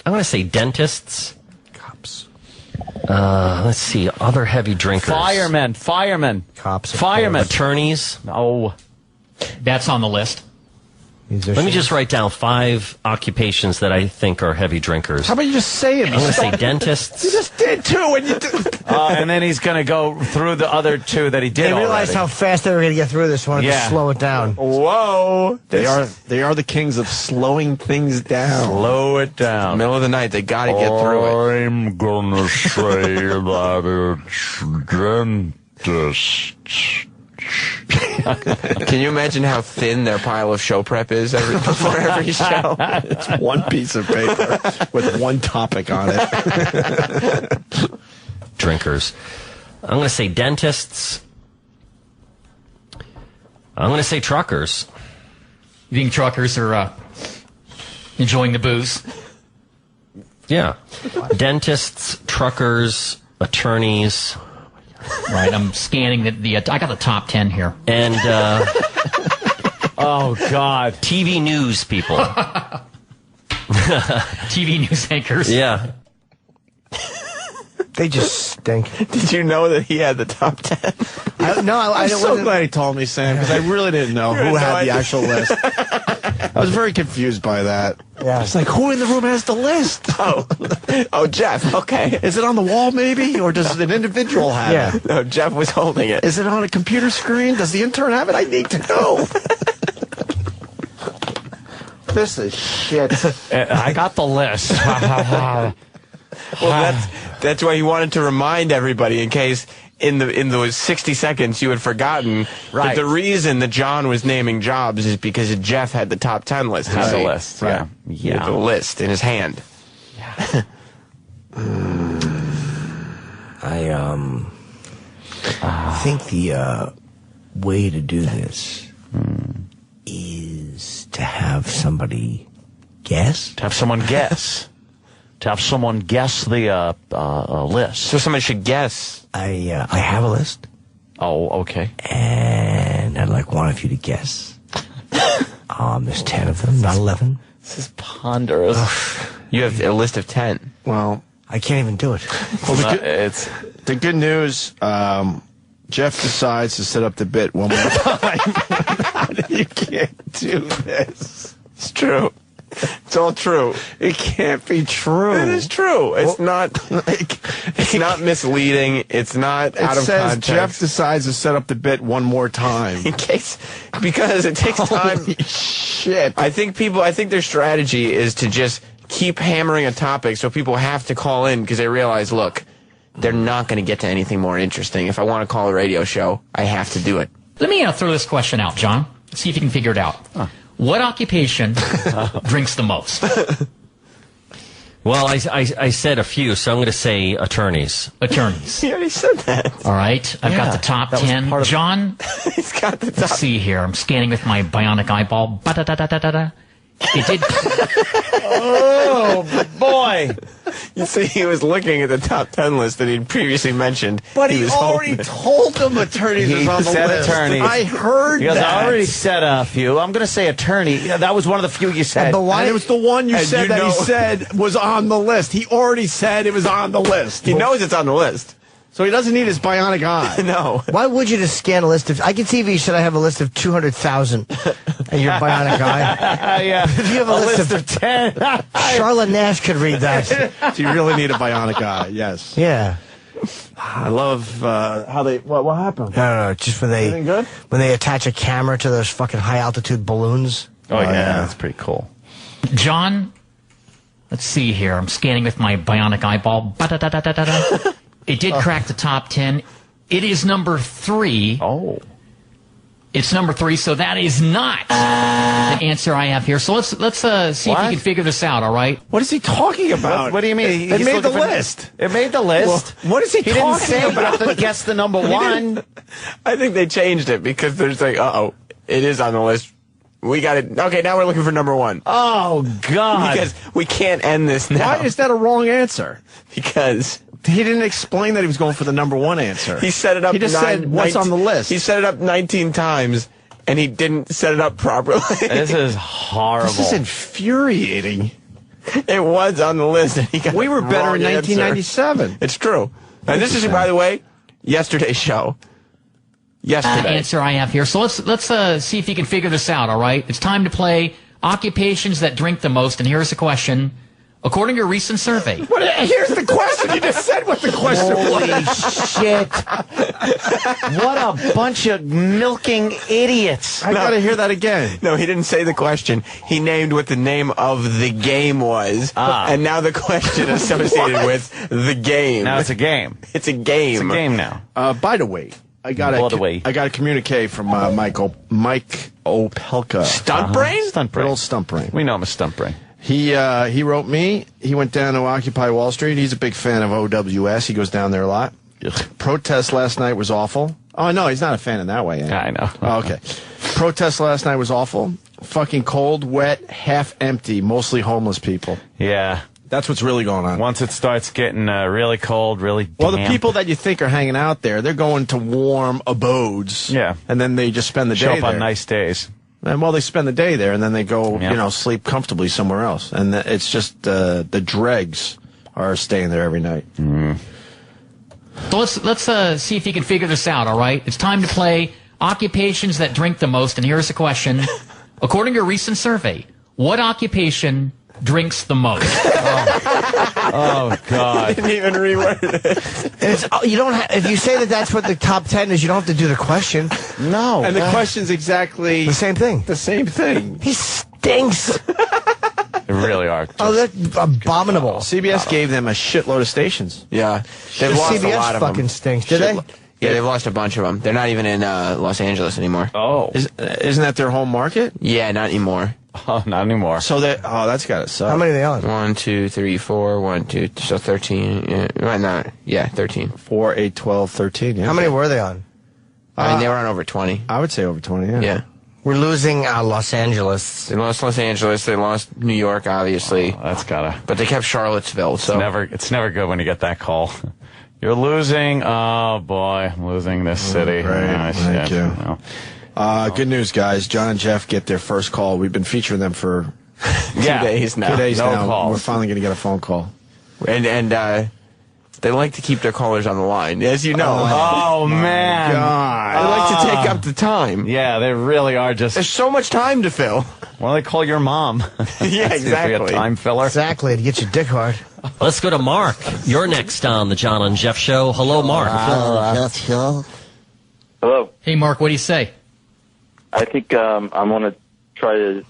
I'm going to say dentists. Cops. Let's see, other heavy drinkers. Firemen. Cops. Firemen. Attorneys. Oh. That's on the list. Musicians. Let me just write down 5 occupations that I think are heavy drinkers. How about you just say it? I'm going to say dentists. You just did 2 and you did. And then he's going to go through the other 2 that he did They realized already. how fast they were going to get through this one. Yeah. To slow it down. Whoa. They are the kings of slowing things down. Slow it down. Middle of the night, they got to get through it. I'm gonna say that it's dentists. Can you imagine how thin their pile of show prep is before every show? It's one piece of paper with one topic on it. Drinkers. I'm going to say dentists. I'm going to say truckers. You think truckers are enjoying the booze? Yeah. Dentists, truckers, attorneys. Right, I'm scanning I got the top 10 here. And, Oh, God. TV news people. TV news anchors. Yeah. They just stink. Did you know that he had the top 10? I'm so glad he told me, Sam, because I really didn't know who had the actual list. I was very confused by that. Yeah. It's like, who in the room has the list? Oh, Jeff. Okay. Is it on the wall, maybe? Or does an individual have it? No, Jeff was holding it. Is it on a computer screen? Does the intern have it? I need to know. This is shit. I got the list. Well, that's why he wanted to remind everybody in case in those 60 seconds you had forgotten that the reason that John was naming jobs is because Jeff had the top 10 list. Had the Right. list. Right. Yeah. He had the list in his hand. I think the way to do this is to have somebody guess. To have someone guess. To have someone guess the list. So somebody should guess. I have a list, Oh, okay. and I'd like one of you to guess. There's 10 of them, not 11. This is ponderous. You have a list of 10. Well, I can't even do it. It's the good news, Jeff decides to set up the bit one more time. You can't do this. It's true. It's all true. It can't be true. It is true. It's not. It's not misleading. It's not out of says context. Jeff decides to set up the bit one more time. In case, because it takes time. Holy shit. I think their strategy is to just keep hammering a topic so people have to call in because they realize, look, they're not going to get to anything more interesting. If I want to call a radio show, I have to do it. Let me throw this question out, John. See if you can figure it out. What occupation drinks the most? Well, I said a few, so I'm going to say attorneys. Attorneys. He already said that. All right. I've got the top 10. John, He's got the top. let's see here. I'm scanning with my bionic eyeball. Ba-da-da-da-da-da. It did. oh boy! You see, he was looking at the top 10 list that he'd previously mentioned. But he was already holding it. told them attorneys He is on the said list. attorneys. I heard Because that. I already said a few. I'm going to say attorney. Yeah, that was one of the few you said. And the one- And it was the one you And said you that know- he said was on the list. He already said it was on the list. He knows it's on the list. So he doesn't need his bionic eye. No. Why would you just scan a list of... I can see if you said I have a list of 200,000 and your bionic eye. yeah. If you have a list of 10. Charlotte Nash could read that. So you really need a bionic eye, yes. Yeah. I love how they... What happened? No, just when Anything good? they attach a camera to those fucking high-altitude balloons. Oh, yeah. That's pretty cool. John, let's see here. I'm scanning with my bionic eyeball. Ba-da-da-da-da-da. It did crack the top 10. It is number 3. Oh. It's number 3, so that is not the answer I have here. So let's see if you can figure this out, all right? What is he talking about? What do you mean? It He's made the looking for- list. It made the list. Well, what is he He didn't talking say you have about? to guess the number one. I think they changed it because there's like, uh-oh, it is on the list. We got it. Okay, now we're looking for number 1. Oh, God. Because we can't end this now. Why is that a wrong answer? Because He didn't explain that he was going for the number 1 answer. he set it up. He just said, what's on the list? He set it up 19 times, and he didn't set it up properly. This is horrible. This is infuriating. It was on the list, and he got We were the better wrong in answer. 1997. It's true. And this is, by the way, yesterday's show. Yesterday. Answer I have here. So let's see if you can figure this out, all right? It's time to play occupations that drink the most, and here's the question. According to a recent survey. Here's the question. You just said what the question Holy was. shit. What a bunch of milking idiots. I gotta hear that again. No, he didn't say the question. He named what the name of the game was. And now the question associated with the game. Now it's a game. It's a game. It's a game now. By the way, I got a communique from Mike Opelka. Stunt brain? Stunt Good brain. old stump brain. We know him as Stunt Brain. He wrote me. He went down to Occupy Wall Street. He's a big fan of OWS. He goes down there a lot. Protest last night was awful. Oh, no, he's not a fan in that way. I know. Oh, okay. Protest last night was awful. Fucking cold, wet, half empty, mostly homeless people. Yeah. That's what's really going on. Once it starts getting really cold, really damp. Well, the people that you think are hanging out there, they're going to warm abodes. Yeah. And then they just spend the show day up there. on nice days. And well, they spend the day there, and then they go, Yep. sleep comfortably somewhere else. And it's just the dregs are staying there every night. So let's see if you can figure this out, all right? It's time to play occupations that drink the most, and here's the question. According to a recent survey, what occupation drinks the most? Oh, God. Didn't even reword it. And it's, you don't if you say that that's what the top 10 is, you don't have to do the question. No. And the question's exactly The same thing. the same thing. He stinks. They really are. Oh, that's abominable. CBS gave them a shitload of stations. Yeah. They've lost a lot CBS of fucking them. stinks. Did they? Yeah, they've lost a bunch of them. They're not even in Los Angeles anymore. Oh. Isn't that their home market? Yeah, not anymore. Oh, not anymore. So that's gotta suck. How many are they on? 1, 2, 3, 4, 1, 2, so 13. Yeah, well, no, yeah, 13. 4, 8, 12, 13. Yeah. How many were they on? I mean, they were on over 20. I would say over 20. Yeah. Yeah. We're losing Los Angeles. They lost Los Angeles. They lost New York, obviously. That's gotta. But they kept Charlottesville, so. It's never good when you get that call. You're losing. Oh, boy. I'm losing this city. Right. Oh, Thank shit. you. No. Good news, guys. John and Jeff get their first call. We've been featuring them for 2 days now. 2 days No now. calls. We're finally going to get a phone call. And they like to keep their callers on the line, as you know. Oh, man. God. They like to take up the time. Yeah, they really are just. There's so much time to fill. Why don't they call your mom? Yeah, Seems to be a exactly. time filler. Exactly, to get your dick hard. Let's go to Mark. You're next on the John and Jeff Show. Hello, Mark. Hello. Hey, Mark, what do you say? I think I'm going to try to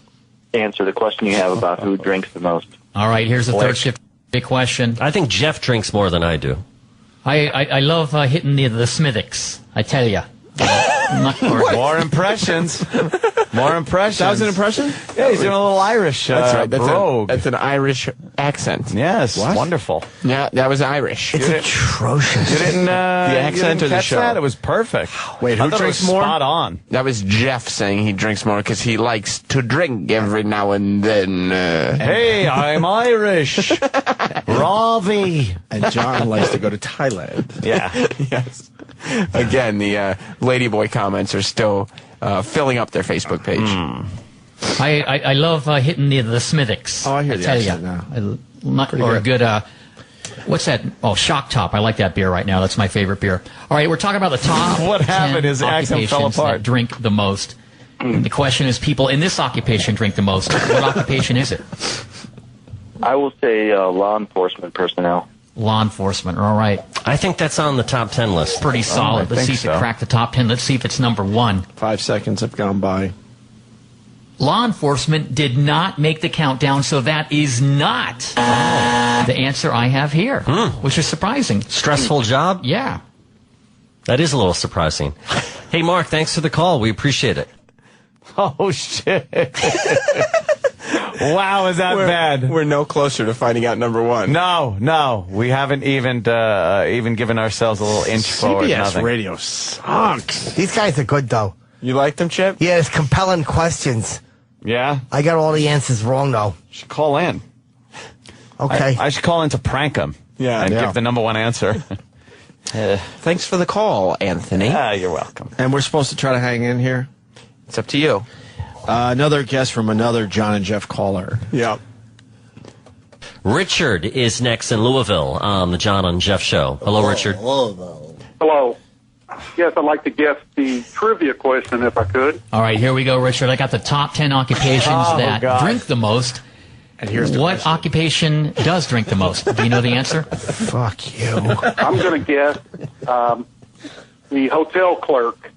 answer the question you have about who drinks the most. All right, here's the third shift big question. I think Jeff drinks more than I do. I love hitting the Smithix, I tell ya. More impressions. More impressions. That was an impression? Yeah, he's doing a little Irish. That's right. brogue. That's an Irish accent. Yes, What? wonderful. Yeah, that was Irish. It's atrocious. You didn't, accent or the catch show? that? It was perfect. Wait, I who thought it drinks was more? Spot on. That was Jeff saying he drinks more because he likes to drink every now and then. Hey, I'm Irish. Ravi. And John likes to go to Thailand. Yeah. Yes. Again, the Ladyboy comments are still filling up their Facebook page. I love hitting the Smithix. Oh, I hear the tell accent ya. now. Or a good, what's that? Oh, Shock Top. I like that beer right now. That's my favorite beer. All right, we're talking about the top What happened? 10 His accent fell occupations apart. that drink the most. The question is, people in this occupation drink the most. What occupation is it? I will say law enforcement personnel. Law enforcement. All right. I think that's on the top 10 list. Pretty solid. Let's think see if so. it cracked the top 10. Let's see if it's number 1. 5 seconds have gone by. Law enforcement did not make the countdown, so that is not the answer I have here, which is surprising. Stressful job? Yeah. That is a little surprising. Hey, Mark, thanks for the call. We appreciate it. Oh, shit. Wow, is that bad? We're no closer to finding out number 1. No. We haven't even given ourselves a little inch forward. CBS Nothing. radio sucks. These guys are good, though. You like them, Chip? Yeah, it's compelling questions. Yeah? I got all the answers wrong, though. Should call in. Okay. I should call in to prank him. Yeah. And Yeah. give the number 1 answer. Thanks for the call, Anthony. You're welcome. And we're supposed to try to hang in here. It's up to you. Another guest from another John and Jeff caller. Yeah. Richard is next in Louisville on the John and Jeff show. Hello, Richard. Hello. Yes, I'd like to guess the trivia question if I could. All right, here we go, Richard. I got the top 10 occupations that drink the most. And here's the what question. occupation does drink the most? Do you know the answer? Fuck you. I'm going to guess the hotel clerk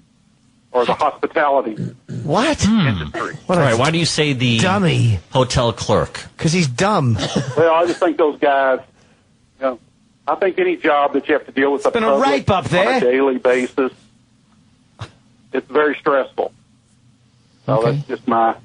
or the hospitality What? industry. All right, why do you say the Dummy. hotel clerk? Because he's dumb. Well, I just think those guys, I think any job that you have to deal with the been a public rape up there. on a daily basis, it's very stressful. So Okay. that's just my...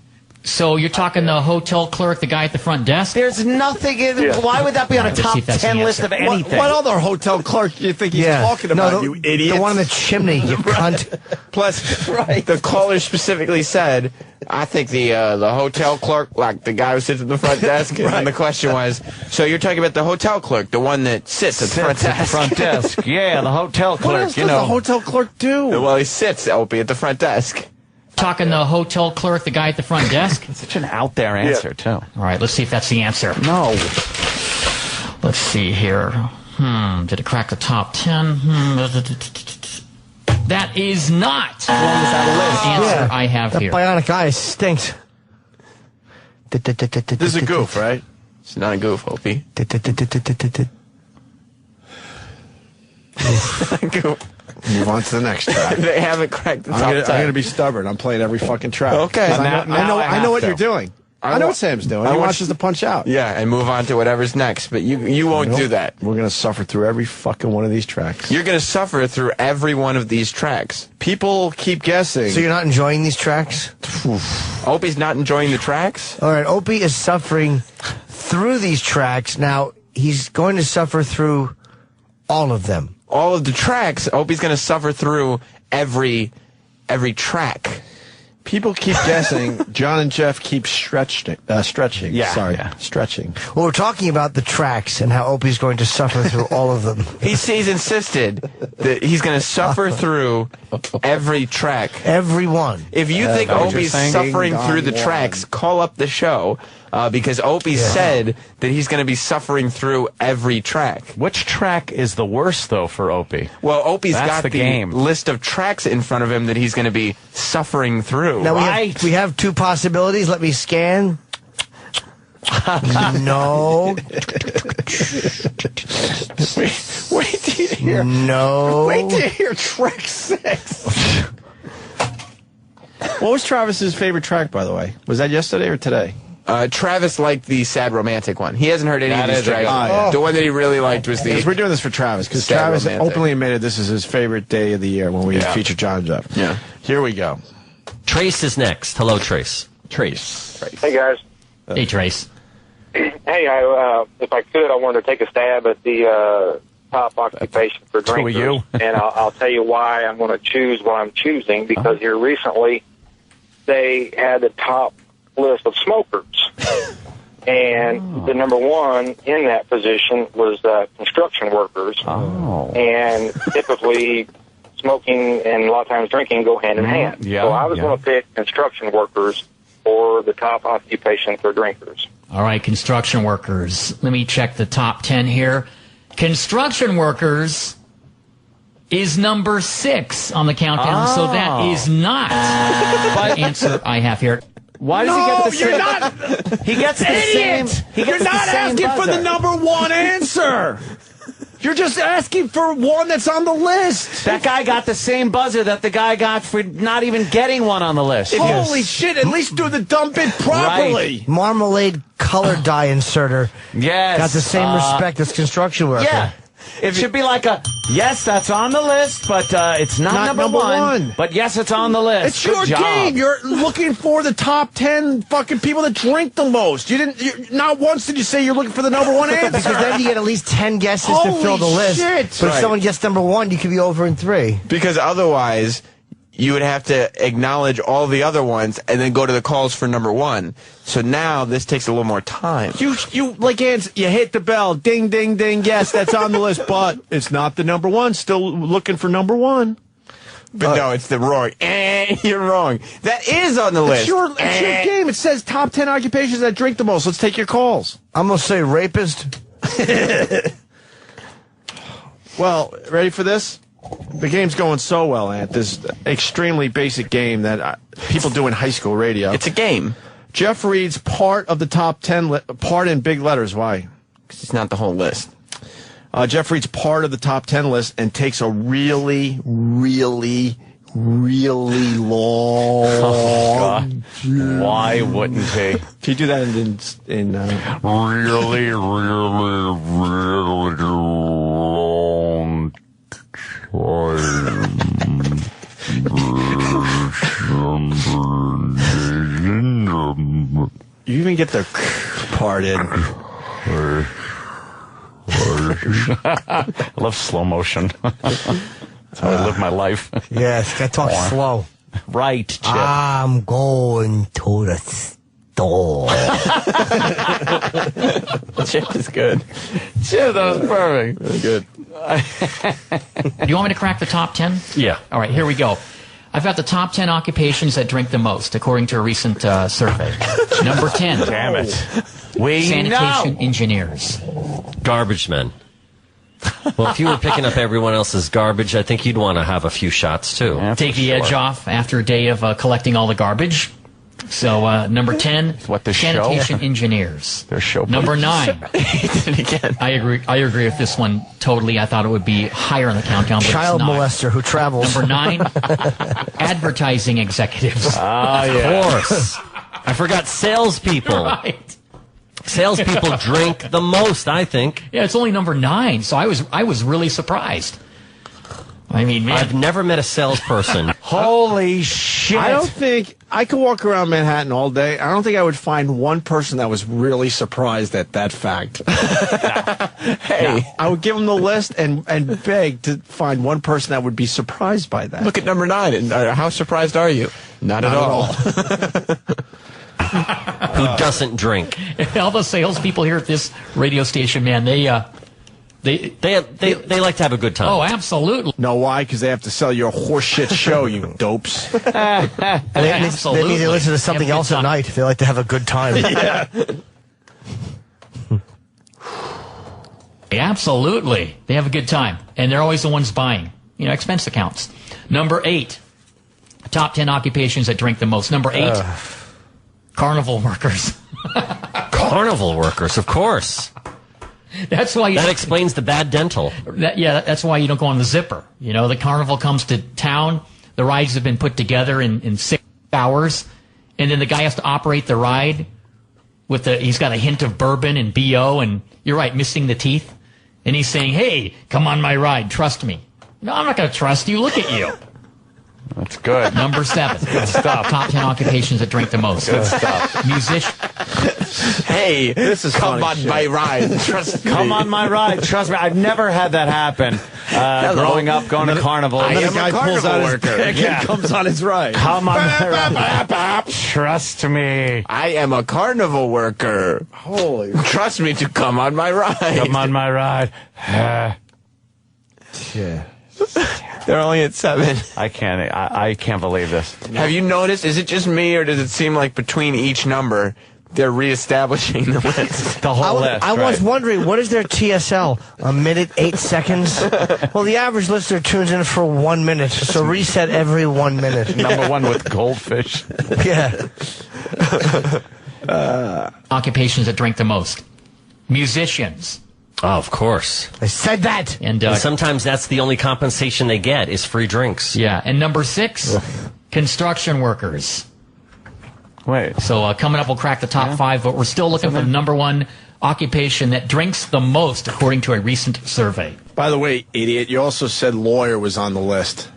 So you're talking the hotel clerk, the guy at the front desk? There's nothing in Yeah. Why would that be on a Let's see top if that's 10 the list answer. of anything? What other hotel clerk do you think he's talking about, you idiot? The one in the chimney, you cunt. Plus, the caller specifically said, I think the hotel clerk, like the guy who sits at the front desk, and the question was, so you're talking about the hotel clerk, the one that sits at the front desk? Front desk. Yeah, the hotel What clerk, else does the hotel clerk do? Well, he sits, Opie, at the front desk. Talking the hotel clerk, the guy at the front desk? Such an out there answer, too. All right, let's see if that's the answer. No. Let's see here. Did it crack the top 10? That is not the answer I have That here. bionic eye stinks. This is a goof, right? It's not a goof, Opie. Goof. Move on to the next track. They haven't cracked the top I'm 10. gonna be stubborn. I'm playing every fucking track. Okay. 'Cause Now- I know what you're doing. I know what Sam's doing. He want wants us to punch out. Yeah, and move on to whatever's next, but you won't Nope. do that. We're gonna suffer through every fucking one of these tracks. You're going to suffer through every one of these tracks. People keep guessing. So you're not enjoying these tracks? Opie's not enjoying the tracks? All right, Opie is suffering through these tracks. Now, he's going to suffer through all of them. All of the tracks, Opie's going to suffer through every track. People keep guessing. John and Jeff keep stretching. Yeah, Sorry, yeah. stretching. Well, we're talking about the tracks and how Opie's going to suffer through all of them. He's insisted that he's going to suffer through every track. Every one. If you think that what you're Opie's saying? suffering Ding through the dong tracks, call up the show because Opie said that he's going to be suffering through every track. Which track is the worst, though, for Opie? Well, Opie's That's got the the game. list of tracks in front of him that he's going to be suffering through. Now, Right. we have two possibilities. Let me scan. No. Wait till you hear. No. Wait till you hear track 6. What was Travis's favorite track, by the way? Was that yesterday or today? Travis liked the sad romantic one. He hasn't heard any That of these is a tracks. good one. The one that he really liked was Because we're the... doing this for Travis. Because Sad Travis romantic. openly admitted this is his favorite day of the year when we Yeah. feature John and Jeff. Yeah. Here we go. Trace is next. Hello, Trace. Trace. Hey, guys. Hey, Trace. Hey, if I could, I wanted to take a stab at the top occupation for Who are drinkers. you? And I'll tell you why I'm going to choose what I'm choosing, because here recently they had the top list of smokers. And the number one in that position was construction workers. Oh. And typically smoking and a lot of times drinking go hand in hand. Yeah, So I was yeah. going to pick construction workers for the top occupation for drinkers. All right, construction workers. Let me check the top 10 here. Construction workers is number 6 on the countdown, so that is not the answer I have here. Why does he get the same? He gets the same. He gets You're the not same asking for the buzzer. number one answer. You're just asking for one that's on the list. That guy got the same buzzer that the guy got for not even getting one on the list. Holy shit, at least do the dump it properly. Marmalade color dye inserter Yes. got the same respect as construction worker. Yeah. It should be like a, yes, that's on the list, but it's not, number one. But yes, it's on the list. It's your Good job. game. You're looking for the top 10 fucking people that drink the most. Not once did you say you're looking for the number one answer. Because then you get at least 10 guesses to Holy fill the list. shit. But if Right. someone gets number 1, you could be over in 3. Because otherwise, you would have to acknowledge all the other ones and then go to the calls for number 1. So now this takes a little more time. You like Ants, you hit the bell, ding, ding, ding. Yes, that's on the list, but it's not the number one. Still looking for number one. But no, it's the roaring. You're wrong. That is on the list. It's your game. It says top 10 occupations that drink the most. Let's take your calls. I'm going to say rapist. Well, ready for this? The game's going so well, Ant. This extremely basic game that people do in high school radio. It's a game. Jeff reads part of the top 10, part in big letters. Why? Because it's not the whole list. Jeff reads part of the top 10 list and takes a really, really, really long. Oh, God. Why wouldn't he? Can you do that in Really, really, really long time. You even get the part in. I love slow motion. That's how I live my life. Yes, gotta talk slow. Right, Chip. I'm going to the store. Chip is good. Chip, that was perfect. Very good. Do you want me to crack the top 10? Yeah. All right, here we go. I've got the top 10 occupations that drink the most, according to a recent survey. Number 10. Damn it. We Sanitation know. engineers. Garbage men. Well, if you were picking up everyone else's garbage, I think you'd want to have a few shots, too. Yeah, Take for the edge sure. off after a day of collecting all the garbage. So, number 10, What, the show? sanitation engineers. Their show. Number 9. He did it again. I agree with this one totally. I thought it would be higher in the countdown, but Child it's not. molester who travels. Number 9, advertising executives. Ah, Of yeah. course. I forgot salespeople. Right. Salespeople drink the most, I think. Yeah, it's only number 9, so I was really surprised. I mean, man, I've never met a salesperson. Holy shit. I don't think I could walk around Manhattan all day. I don't think I would find one person that was really surprised at that fact. Hey, I would give them the list and beg to find one person that would be surprised by that. look at number 9. And how surprised are you? Not at all. Who doesn't drink? all the salespeople here at this radio station, man, they They like to have a good time. oh, absolutely. Know why? Because they have to sell your horseshit show, you dopes. They need to listen to something Have a else good at time. night if they like to have a good time. Absolutely. They have a good time. And they're always the ones buying, expense accounts. Number 8, top 10 occupations that drink the most. Number 8, carnival workers. Carnival workers, of course. That's why That explains the bad dental. that's why you don't go on the zipper. The carnival comes to town. The rides have been put together in 6 hours. And then the guy has to operate the ride he's got a hint of bourbon and BO, and you're right, missing the teeth. And he's saying, hey, come on my ride, trust me. No, I'm not going to trust you. Look at you. That's good. Number 7. Good stuff. Top 10 occupations that drink the most. Good stuff. Musician. Hey, This is come funny on shit. my ride. Trust me. Come on my ride. Trust me, I've never had that happen. Growing up, going to carnival. I am guy a pulls out carnival his worker. pick and comes on his ride. Come on my ride. Trust me. I am a carnival worker. Holy Trust me to come on my ride. Come on my ride. shit. They're only at 7. I can't believe this. Have you noticed, is it just me or does it seem like between each number they're reestablishing the list? The whole list. I was right. wondering, what is their TSL? A minute, 8 seconds? Well, the average listener tunes in for 1 minute, so reset every 1 minute. Number 1 with goldfish. Yeah. Occupations that drink the most. Musicians. Oh, of course. I said that. And And sometimes that's the only compensation they get is free drinks. yeah, and number 6, construction workers. Wait. So coming up, we'll crack the top 5, but we're still looking for the number 1 occupation that drinks the most, according to a recent survey. By the way, idiot, you also said lawyer was on the list.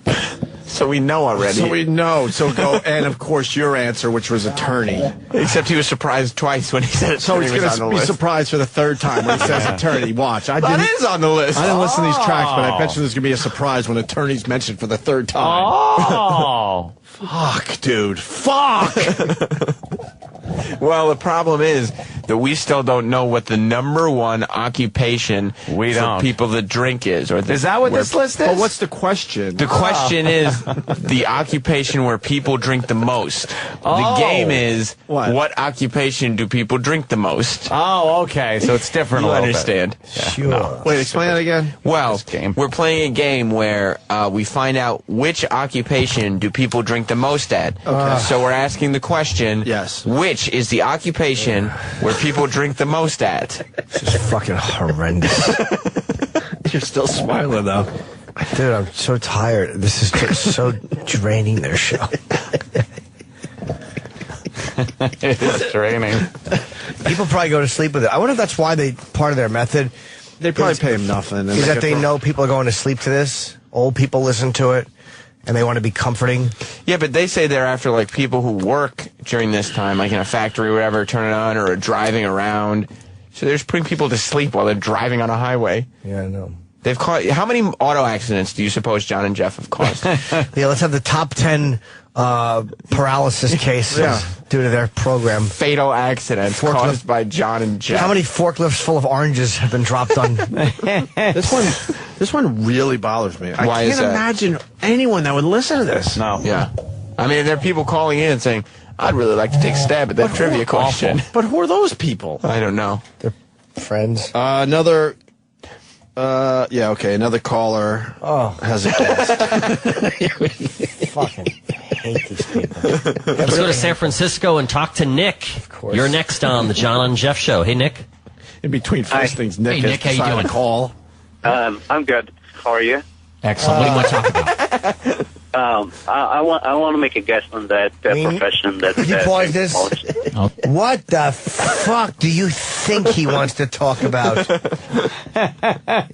So we know already. So we know. So go, and of course your answer, which was attorney. Except he was surprised twice when he said it. So he's was going on to the be list. surprised for the 3rd time when he says attorney. Watch. That is on the list. I didn't listen to these tracks, but I bet you there's going to be a surprise when attorney's mentioned for the 3rd time. Oh. Fuck, dude. Fuck! Well, the problem is that we still don't know what the number one occupation for people that drink is. Or is that what this list is? Well, what's the question? The question is the occupation where people drink the most. The game is what occupation do people drink the most? Oh, okay. So it's different You a little understand. bit. Yeah. Sure. No. Wait, explain that again. Well, we're playing a game where we find out which occupation do people drink the most at. Okay. So we're asking the question, which is the occupation where people drink the most at? This is fucking horrendous. You're still smiling, though. Dude, I'm so tired. This is just so draining, their show. It is draining. People probably go to sleep with it. I wonder if that's why part of their method. They probably pay him nothing. Is that they know people are going to sleep to this? Old people listen to it, and they want to be comforting. Yeah, but they say they're after like people who work during this time, like in a factory or whatever, turn it on, or are driving around. So they're just putting people to sleep while they're driving on a highway. Yeah, I know. They've caused. How many auto accidents do you suppose John and Jeff have caused? Yeah, let's have the top 10 paralysis cases due to their program. Fatal accidents caused by John and Jeff. How many forklifts full of oranges have been dropped on? This one really bothers me. Why I is can't that? imagine anyone that would listen to this. No. Yeah. I mean, there are people calling in and saying, I'd really like to take a stab at that trivia question. But who are those people? I don't know. They're friends. Another caller has a guest. Fucking hate these people. Let's go to San Francisco and talk to Nick. Of course. You're next on the John and Jeff Show. Hey, Nick. In between first things, Nick Hey, Nick, how has you decided doing? to call. I'm good. How are you? Excellent. What do you want to talk about? I want to make a guess on that profession that. Could you pause this? What the fuck do you think he wants to talk about?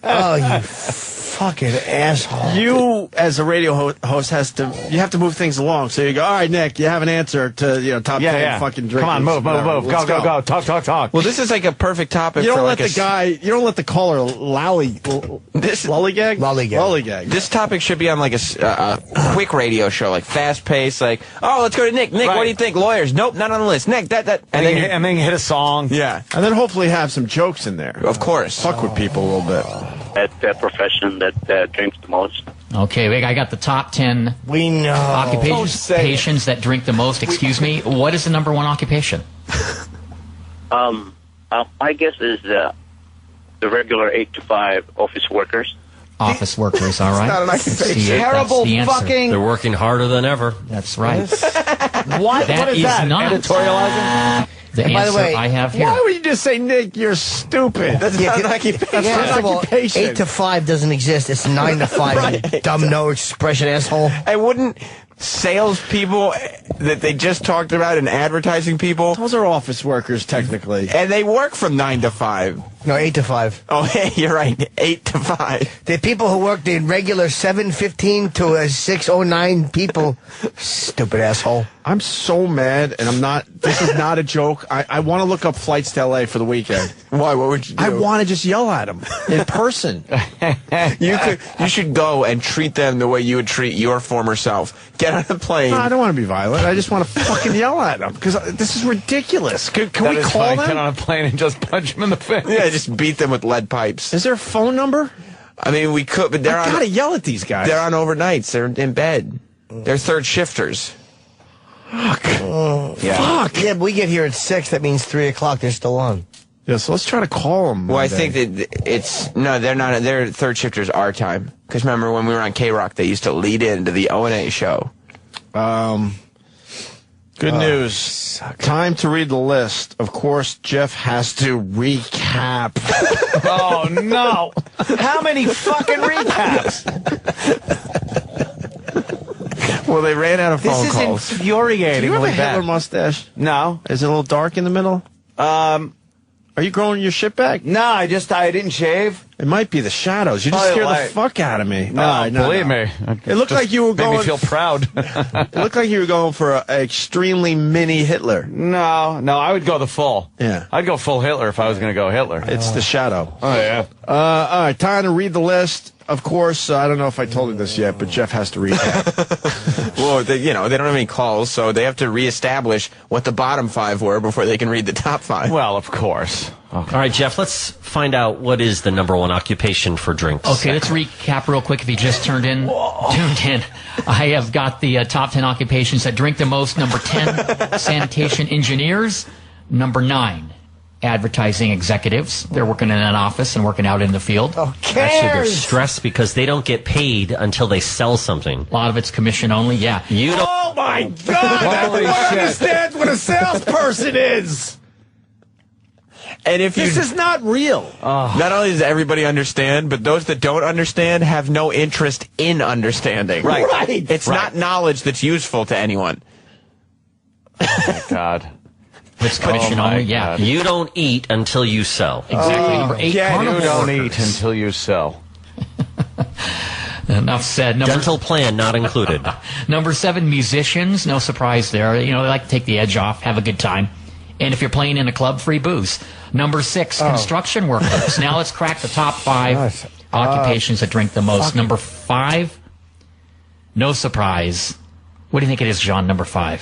Oh, you fucking asshole! You, as a radio host, you have to move things along. So you go, all right, Nick, you have an answer to top 10 fucking drinkers. Come on, move. Let's Go. Talk. Well, this is like a perfect topic You for don't like let you don't let the caller lollygag. Lollygag. This topic should be on like a quick radio show, like fast paced, like, oh, let's go to Nick. Nick, what do you think? Lawyers? Nope, not on the list. Nick, that. And then hit a song. Yeah. And then hopefully have some jokes in there. Of course. Fuck with people a little bit. That profession that drinks the most. Okay, I got the top 10 We know. occupations that drink the most. Excuse me. What is the number one occupation? I guess is the regular 8 to 5 office workers. Office workers, all right. not an occupation. See, Terrible that's the answer. fucking. They're working harder than ever. That's right. What? That What is is that? not. Editorializing? The And by the answer way, I have here. Why would you just say, Nick, you're stupid? That's not an occupation. First of all, occupation. 8 to 5 doesn't exist. It's 9 to 5. You dumb no expression asshole. And wouldn't salespeople that they just talked about and advertising people, Those are office workers, technically. and they work from 9 to 5. No, 8 to 5. Oh, hey, you're right. 8 to 5. The people who work the regular 7:15 to 6:09 people. Stupid asshole. I'm so mad, and I'm not. This is not a joke. I want to look up flights to LA for the weekend. Why? What would you do? I want to just yell at them in person. You should go and treat them the way you would treat your former self. Get on a plane. No, I don't want to be violent. I just want to fucking yell at them because this is ridiculous. Can That we is call funny. them? Get on a plane and just punch him in the face. Yeah, just beat them with lead pipes. Is there a phone number? I mean, we could, but I gotta yell at these guys. they're on overnights. They're in bed. They're third shifters. Fuck. Yeah, but we get here at 6. That means 3 o'clock. They're still on. Yeah, so let's try to call them. Well, I think that they're not. They're third shifters our time. Because remember when we were on K-Rock, they used to lead into the O&A show. Good news. Time to read the list. Of course, Jeff has to recap. Oh, no. How many fucking recaps? Well, they ran out of phone This is calls. Do you infuriating. have a Hitler mustache? No. Is it a little dark in the middle? Are you growing your shit back? No, I didn't shave. It might be the shadows. You just scared the fuck out of me. No, believe me. It looked like you were going. Made me feel proud. It looked like you were going for an extremely mini Hitler. No, I would go the full. Yeah. I'd go full Hitler if I was going to go Hitler. It's the shadow. Oh, yeah. All right, time to read the list. Of course, I don't know if I told you this yet, but Jeff has to recap. Well, they don't have any calls, so they have to reestablish what the bottom 5 were before they can read the top 5. Well, of course. Okay. All right, Jeff, let's find out what is the number 1 occupation for drinks. Okay, let's recap real quick if you just tuned in. I have got the top 10 occupations that drink the most. Number 10, sanitation engineers. Number 9, advertising executives. They're working in an office and working out in the field. Actually, they're stressed because they don't get paid until they sell something. A lot of it's commission only, yeah. You don't. Oh my God! Everyone understands what a salesperson is. And if This is not real. not only does everybody understand, but those that don't understand have no interest in understanding. Right. It's not knowledge that's useful to anyone. Oh, my God. It's commission only, yeah. You don't eat until you sell. Exactly. Number 8, You carnival don't workers. eat until you sell. Enough said. Dental plan not included. Number 7, musicians. No surprise there. You know, they like to take the edge off, have a good time. And if you're playing in a club, free booze. Number 6, construction workers. Now let's crack the top 5 occupations that drink the most. Number 5, no surprise. What do you think it is, John, number 5?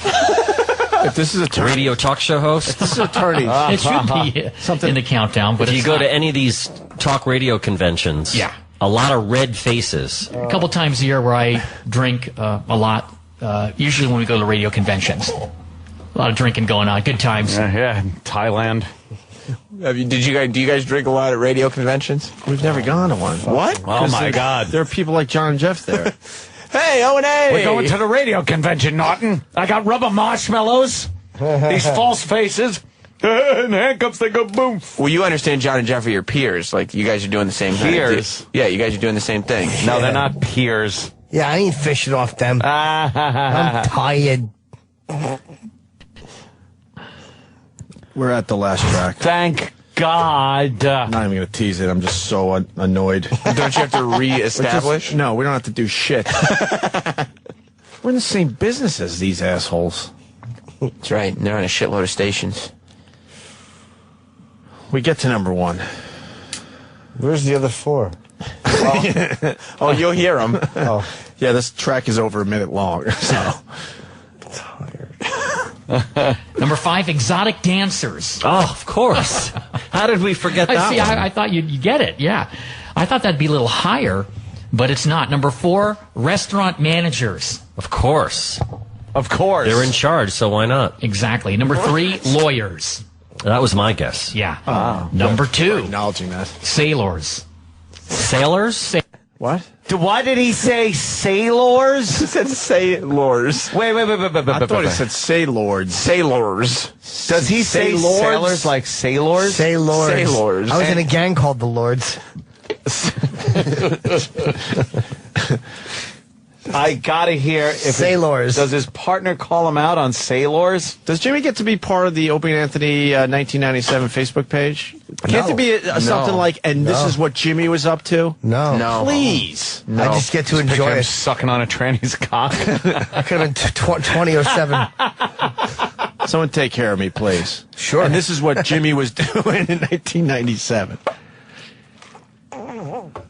If this is a Radio talk show host. this is attorneys. It should be in the countdown, but If you it's go not. to any of these talk radio conventions, Yeah. a lot of red faces. A couple times a year where I drink a lot, usually when we go to radio conventions. A lot of drinking going on, good times. Yeah, Thailand. Do you guys drink a lot at radio conventions? We've never gone to one. What? Oh, my God. There are people like John and Jeff there. Hey, O&A! We're going to the radio convention, Norton. I got rubber marshmallows, these false faces, and handcuffs that go boom. Well, you understand John and Jeff are your peers. Like, you guys are doing the same thing. Peers? Yeah, you guys are doing the same thing. No, they're not peers. Yeah, I ain't fishing off them. I'm tired. We're at the last track. Thank God. I'm not even going to tease it. I'm just so annoyed. Don't you have to reestablish? No, we don't have to do shit. We're in the same business as these assholes. That's right. They're on a shitload of stations. We get to number 1. Where's the other 4? Oh, you'll hear them. Oh, Yeah, this track is over a minute long. So Number 5, exotic dancers. Oh, of course. How did we forget that See, one? I thought you'd get it, yeah. I thought that'd be a little higher, but it's not. Number 4, restaurant managers. Of course. Of course. They're in charge, so why not? Exactly. Number 3, lawyers. That was my guess. Yeah. Number 2, acknowledging that. sailors. Sailors? What? Why did he say sailors? He said sailors. Wait. I thought he said sailors. Sailors. Does he say Sailors? sailors like sailors? say Lords. Sailors. I was in a gang called the Lords. I gotta hear if Sailors. Does his partner call him out on sailors? Does Jimmy get to be part of the Opie and Anthony 1997 Facebook page? Can't there be something like, and this is what Jimmy was up to? No. No. Please. I just get to enjoy Him it. sucking on a tranny's cock. I could have been 20 or 7. Someone take care of me, please. Sure. And this is what Jimmy was doing in 1997. That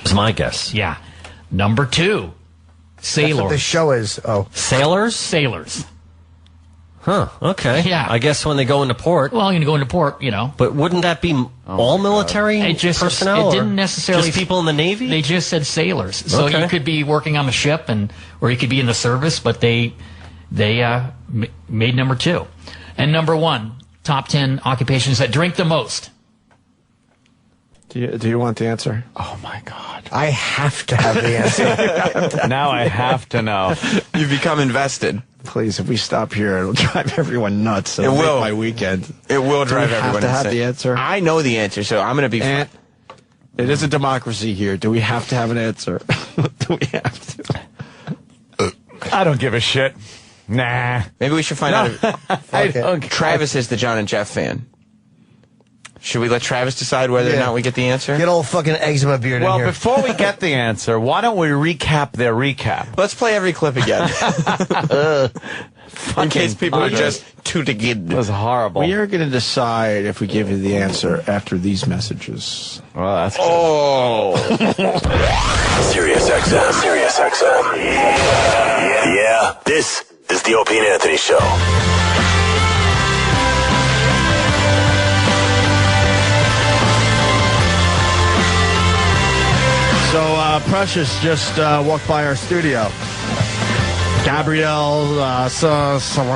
was my guess. Yeah. Number 2, That's what the sailors. show is. Oh. Sailors? Sailors. Huh, okay. Yeah. I guess when they go into port. Well, you're going to go into port, you know. But wouldn't that be all military It just personnel? It or didn't necessarily. Just people in the Navy? They just said sailors. So Okay. you could be working on the ship, or you could be in the service. But they made number 2, and number 1, top 10 occupations that drink the most. Do you want the answer? Oh my God. I have to have the answer. Now I have to know. You've become invested. Please, if we stop here, it'll drive everyone nuts. It It'll will. make my weekend. It will drive we have everyone to have insane. the answer? I know the answer, so I'm going to be And it is a democracy here. Do we have to have an answer? Do we have to? I don't give a shit. Nah. Maybe we should find out if I don't. Travis is the John and Jeff fan. Should we let Travis decide whether or not we get the answer? Get old fucking eczema beard in Well, here. before we get the answer, why don't we recap their recap? Let's play every clip again. In case people are just too to get. It was horrible. We are going to decide if we give you the answer after these messages. Well, that's good. Oh. Sirius XM. Yeah. This is the Opie and Anthony Show. So, Precious just walked by our studio. Gabrielle,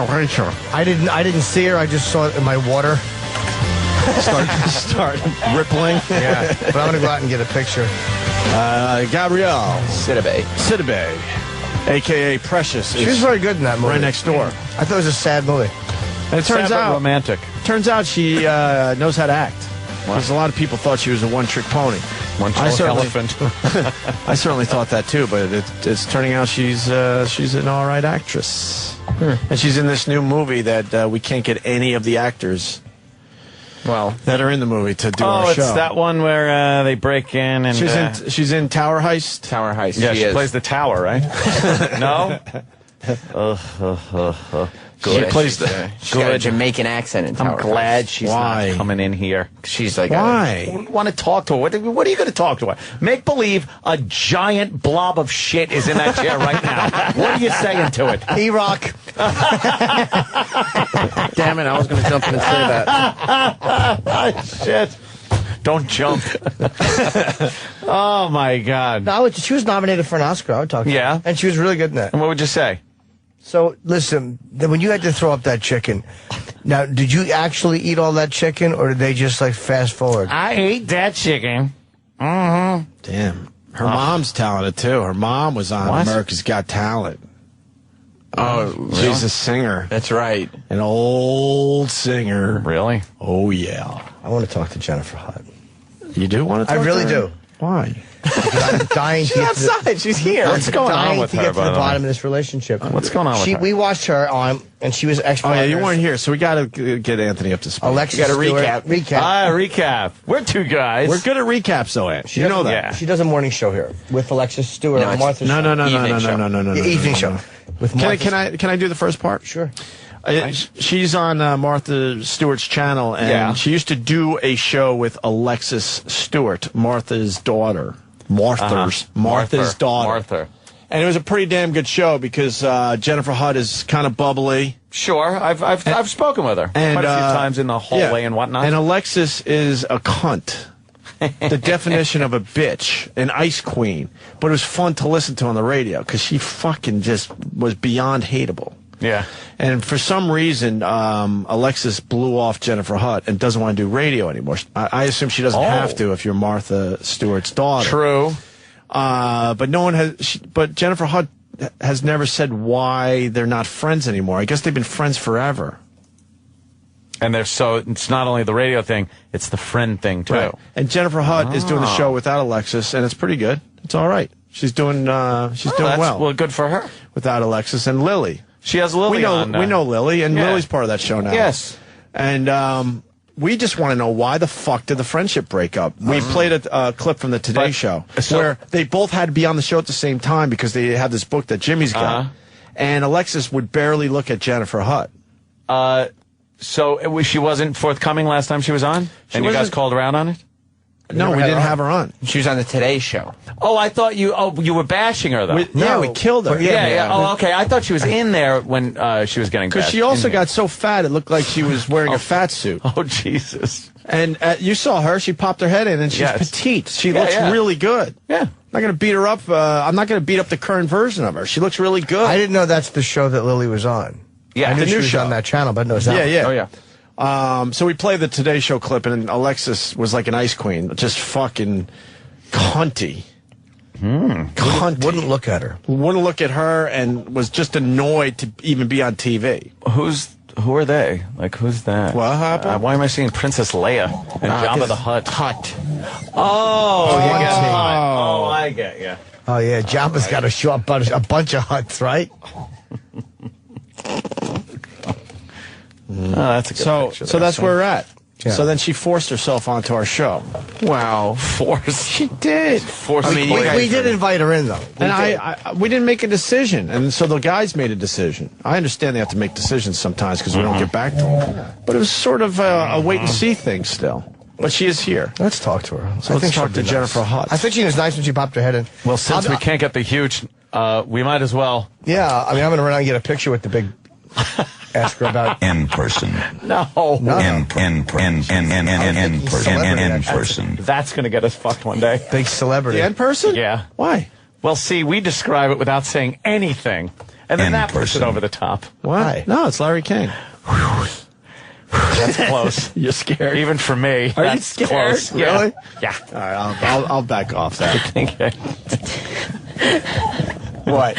Rachel. I didn't see her. I just saw it in my water. Start rippling. Yeah, but I'm gonna go out and get a picture. Gabrielle Sidibe. a.k.a. Precious. She was very good in that movie. Right next door. I thought it was a sad movie. And it turns out romantic. she knows how to act. Because a lot of people thought she was a one-trick pony. One-trick elephant. I certainly thought that too, but it's turning out she's an all right actress, and she's in this new movie that we can't get any of the actors, that are in the movie to do our show. Oh, it's that one where they break in and she's in Tower Heist. Tower Heist. Yeah, she is. plays the tower, right? No. Good. She plays She's got a Jamaican accent in Tower I'm glad Heist. she's Why? not coming in here. She's like, Why? Want to talk to her? What are you going to talk to her? Make believe a giant blob of shit is in that chair right now. What are you saying to it? E-Rock. damn it, I was going to jump in and say that. Shit. Don't jump. Oh, my God. No, she was nominated for an Oscar. I would talk to Yeah? her. And she was really good in that. And what would you say? So, listen, when you had to throw up that chicken, now, did you actually eat all that chicken, or did they just, fast forward? I ate that chicken. Mm-hmm. Damn, her mom's talented too. Her mom was on America's Got Talent. Oh, She's a singer, that's right. an old singer. Really? Oh yeah. I want to talk to Jennifer Hutt. You do want to? I really do. Why? I'm dying to She's get to the, outside. She's here. What's going on dying with to her, get to by the the way? bottom of this relationship. What's going on with her? We watched her on, and she was Oh ex-partners. yeah, you weren't here, so we got to get Anthony up to speed. Alexis You gotta Stewart. recap. Recap. We're two guys. We're good at recaps, though, Ant. You know that. Yeah. She does a morning show here with Alexis Stewart. No, it's- Martha. No, no, no, no, Evening no, show. no, no, no, no. Evening no, show no. with Martha. Can I do the first part? Sure. She's on Martha Stewart's channel, and she used to do a show with Alexis Stewart, Martha's daughter. Martha's daughter. Martha. And it was a pretty damn good show because Jennifer Hutt is kind of bubbly. Sure, I've spoken with her And, quite a few times in the hallway yeah. and whatnot. And Alexis is a cunt. The definition of a bitch, an ice queen. But it was fun to listen to on the radio because she fucking just was beyond hateable. yeah. And for some reason, Alexis blew off Jennifer Hutt and doesn't want to do radio anymore. I assume she doesn't have to if you're Martha Stewart's daughter. True. But no one has. But Jennifer Hutt has never said why they're not friends anymore. I guess they've been friends forever. And it's not only the radio thing, it's the friend thing too. Right. And Jennifer Hutt is doing the show without Alexis, and it's pretty good. It's all right. She's doing That's well well, good for her. without Alexis and Lily. She has Lily We know on. we know Lily, and Yeah. Lily's part of that show now. Yes. And we just want to know why the fuck did the friendship break up? We played a clip from the Today Show where they both had to be on the show at the same time because they had this book that Jimmy's got, and Alexis would barely look at Jennifer Hutt. So she wasn't forthcoming last time she was on, and you guys wasn't- called her out on it. No, we didn't have her on. She was on the Today Show. Oh, I thought you were bashing her though. Yeah, we killed her. yeah. Oh, okay. I thought she was in there when she was getting Because bashed. she also got so fat it looked like she was wearing a fat suit. Oh Jesus. And you saw her; she popped her head in, and she's Yes. petite. She looks really good. Yeah. I'm not going to beat her up. I'm not going to beat up the current version of her. She looks really good. I didn't know that's the show that Lily was on. Yeah, I knew the she new was show. on that channel, but no, it's not. Yeah, yeah. Oh yeah. So we played the Today Show clip, and Alexis was like an ice queen, just fucking cunty. Cunty. Wouldn't look at her. Wouldn't look at her, and was just annoyed to even be on TV. Who are they? Like, who's that? What happened? Why am I seeing Princess Leia and Jabba the Hutt? Oh, you get it. Oh, I get you. Oh yeah, Jabba's got a bunch of huts, right? Oh, that's a good picture So there. that's where we're at. Yeah. So then she forced herself onto our show. Wow, force. She did. Force. I mean, we did invite her in, though. And we didn't make a decision, and so the guys made a decision. I understand they have to make decisions sometimes because we don't get back to them. But it was sort of a wait-and-see thing still. But she is here. Let's talk to her. So let's talk to Jennifer Hutt. I think she was nice when she popped her head in. Well, since we can't get the huge, we might as well. Yeah, I mean, I'm going to run out and get a picture with the big... Ask her about... In person. No. In person. That's going to get us fucked one day. Big celebrity. In person? Yeah. Why? Well, see, we describe it without saying anything. And then In that puts it person. over the top. Why? No, it's Larry King. That's close. You're scared. Even for me. Are you that's scared? Close. Yeah. Really? Yeah. All right, I'll back off that. Okay. What?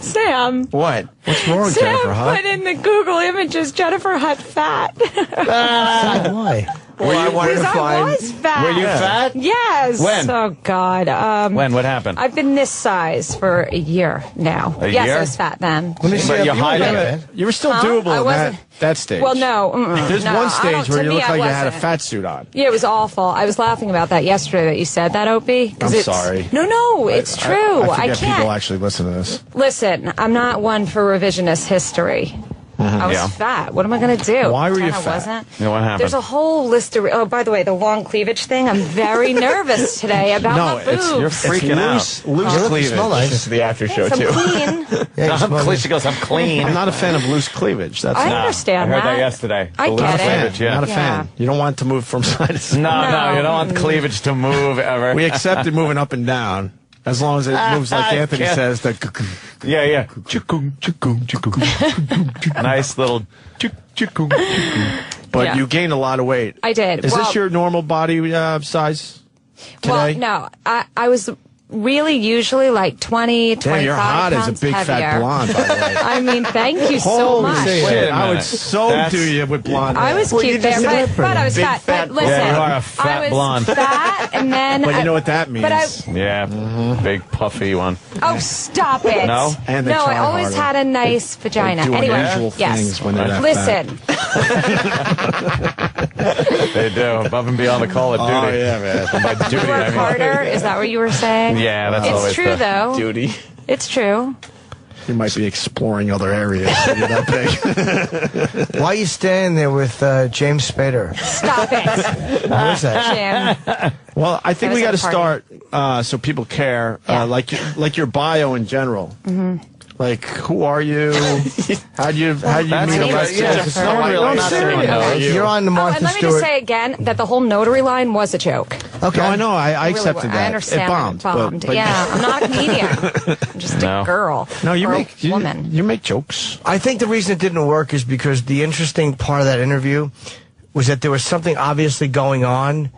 Sam. What? What's wrong, Sam Jennifer Hutt? put in the Google images Jennifer Hutt fat. Why? Were you wanting to Because I find? was fat. Were you fat? Yes. When? Oh, God. When? What happened? I've been this size for a year now. A yes, year? I was fat then. Let me see. But you hide it. You were still Huh? doable I in wasn't- that stage. Well, no. There's no, one I stage don't- where to you me, look I like you had a wasn't. fat suit on. Yeah, it was awful. I was laughing about that yesterday that you said that, Opie. 'cause I'm it's- sorry. No, it's true. I forget can't. people actually listen to this. Listen, I'm not one for revisionist history. I was Yeah. fat. What am I going to do? Why were you Pretend I fat? wasn't. Yeah, what happened? There's a whole list of... Oh, by the way, the long cleavage thing, I'm very nervous today about No, my boobs. You're freaking Loose You cleavage. smell nice. This is the after show Yes, I'm too. clean. Yeah, you I'm smell clean. nice. She goes, I'm clean. I'm not a fan of loose cleavage. That's I not. understand I heard that. that yesterday. I The get loose it. cleavage, yeah. Not a Yeah. fan. You don't want it to move from side to side. No, you don't want cleavage to move ever. We accepted moving up and down as long as it moves like I Anthony can't. says. The Yeah, yeah. Nice little. but Yeah. you gained a lot of weight. I did. Is Well- this your normal body size today? Well, no. I was really usually like 20, 25 Damn, you're hot as a pounds big heavier. fat blonde, by the way. I mean, thank you so Holy much. shit. Wait a I would minute. so That's- do you with blonde I hair. was Well, cute you there, just but I was Big fat. fat But listen, blonde. Yeah, you are a fat I was blonde. fat, and then... But you know what that means. But I, Yeah, big puffy one. oh, stop it. No? And they no, I try always harder. had a nice vagina. do Anyway, unusual yes. things when they're that Listen, They do. Above and beyond the Call of Duty. Oh, yeah, man. By duty, work I mean. harder. Is that what you were saying? Yeah, that's It's always true, the though. Duty. It's true. You might be exploring other areas. When you're that big. Why are you standing there with James Spader? Stop it, What is that? Jim. Well, I think That we got was to at a start so people care, Yeah. like your bio in general. Like, who are you? How'd you meet my name is Alexis? Jennifer. No one really I'm knows. serious. You're on the Oh, Martha and let me Stewart. just say again that the whole notary line was a joke. Okay. No, I know. I Really accepted was. that. I understand It bombed. that it bombed. But Yeah, I'm not a comedian. I'm just No. a girl. No, you or make a woman. You make jokes. I think the reason it didn't work is because the interesting part of that interview was that there was something obviously going on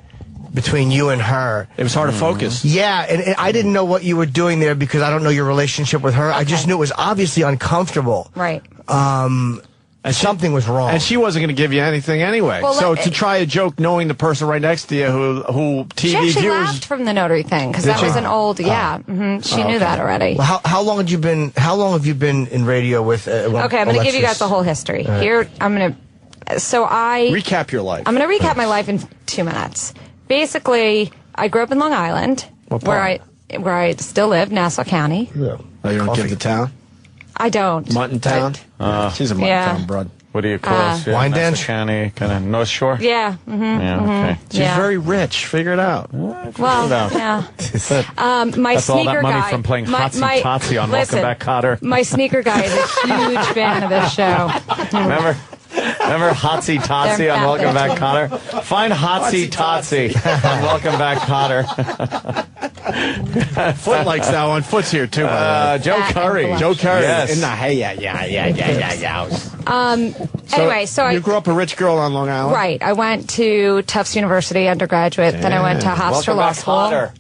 between you and her. It was hard to focus. Yeah, and I didn't know what you were doing there because I don't know your relationship with her. I just knew it was obviously uncomfortable. Right. And Something was wrong. And she wasn't going to give you anything anyway. Well, So let- to try a joke knowing the person right next to you who TV She actually viewers. laughed from the notary thing because that she? was an old. Yeah, she knew that already. Well, how long have you been? How long have you been in radio with? Okay, I'm going to give you guys the whole history. Here, I'm going to. So Recap your life. I'm going to recap my life in 2 minutes. Basically, I grew up in Long Island, What where part? I still live, Nassau County. Yeah. Oh, you don't Coffee. give the town? I don't. Mutton Town? She's a Mutton Yeah. Town broad. What do you call us? Yeah, Wine Nassau dance? County, kind of North Shore? Yeah. Yeah, okay. She's Yeah. very rich. Figure it out. Well, out. yeah. My That's all sneaker that money guy from playing my- Hotsy my- Totsy on listen, Welcome Back, Cotter. My sneaker guy is a huge fan of this show. Remember Hotsy Totsy They're on fat Welcome Back, bitches. Cotter? Find Hotsy Totsy on Welcome Back, Cotter. Foot likes that one. Foot's here, too, by the way. Joe Fat Curry. and Joe Curry. Yes. In the hey, yeah. Anyway, so you I grew up a rich girl on Long Island? right. I went to Tufts University undergraduate. Then I went to Hofstra Welcome Law Back, School. Cotter.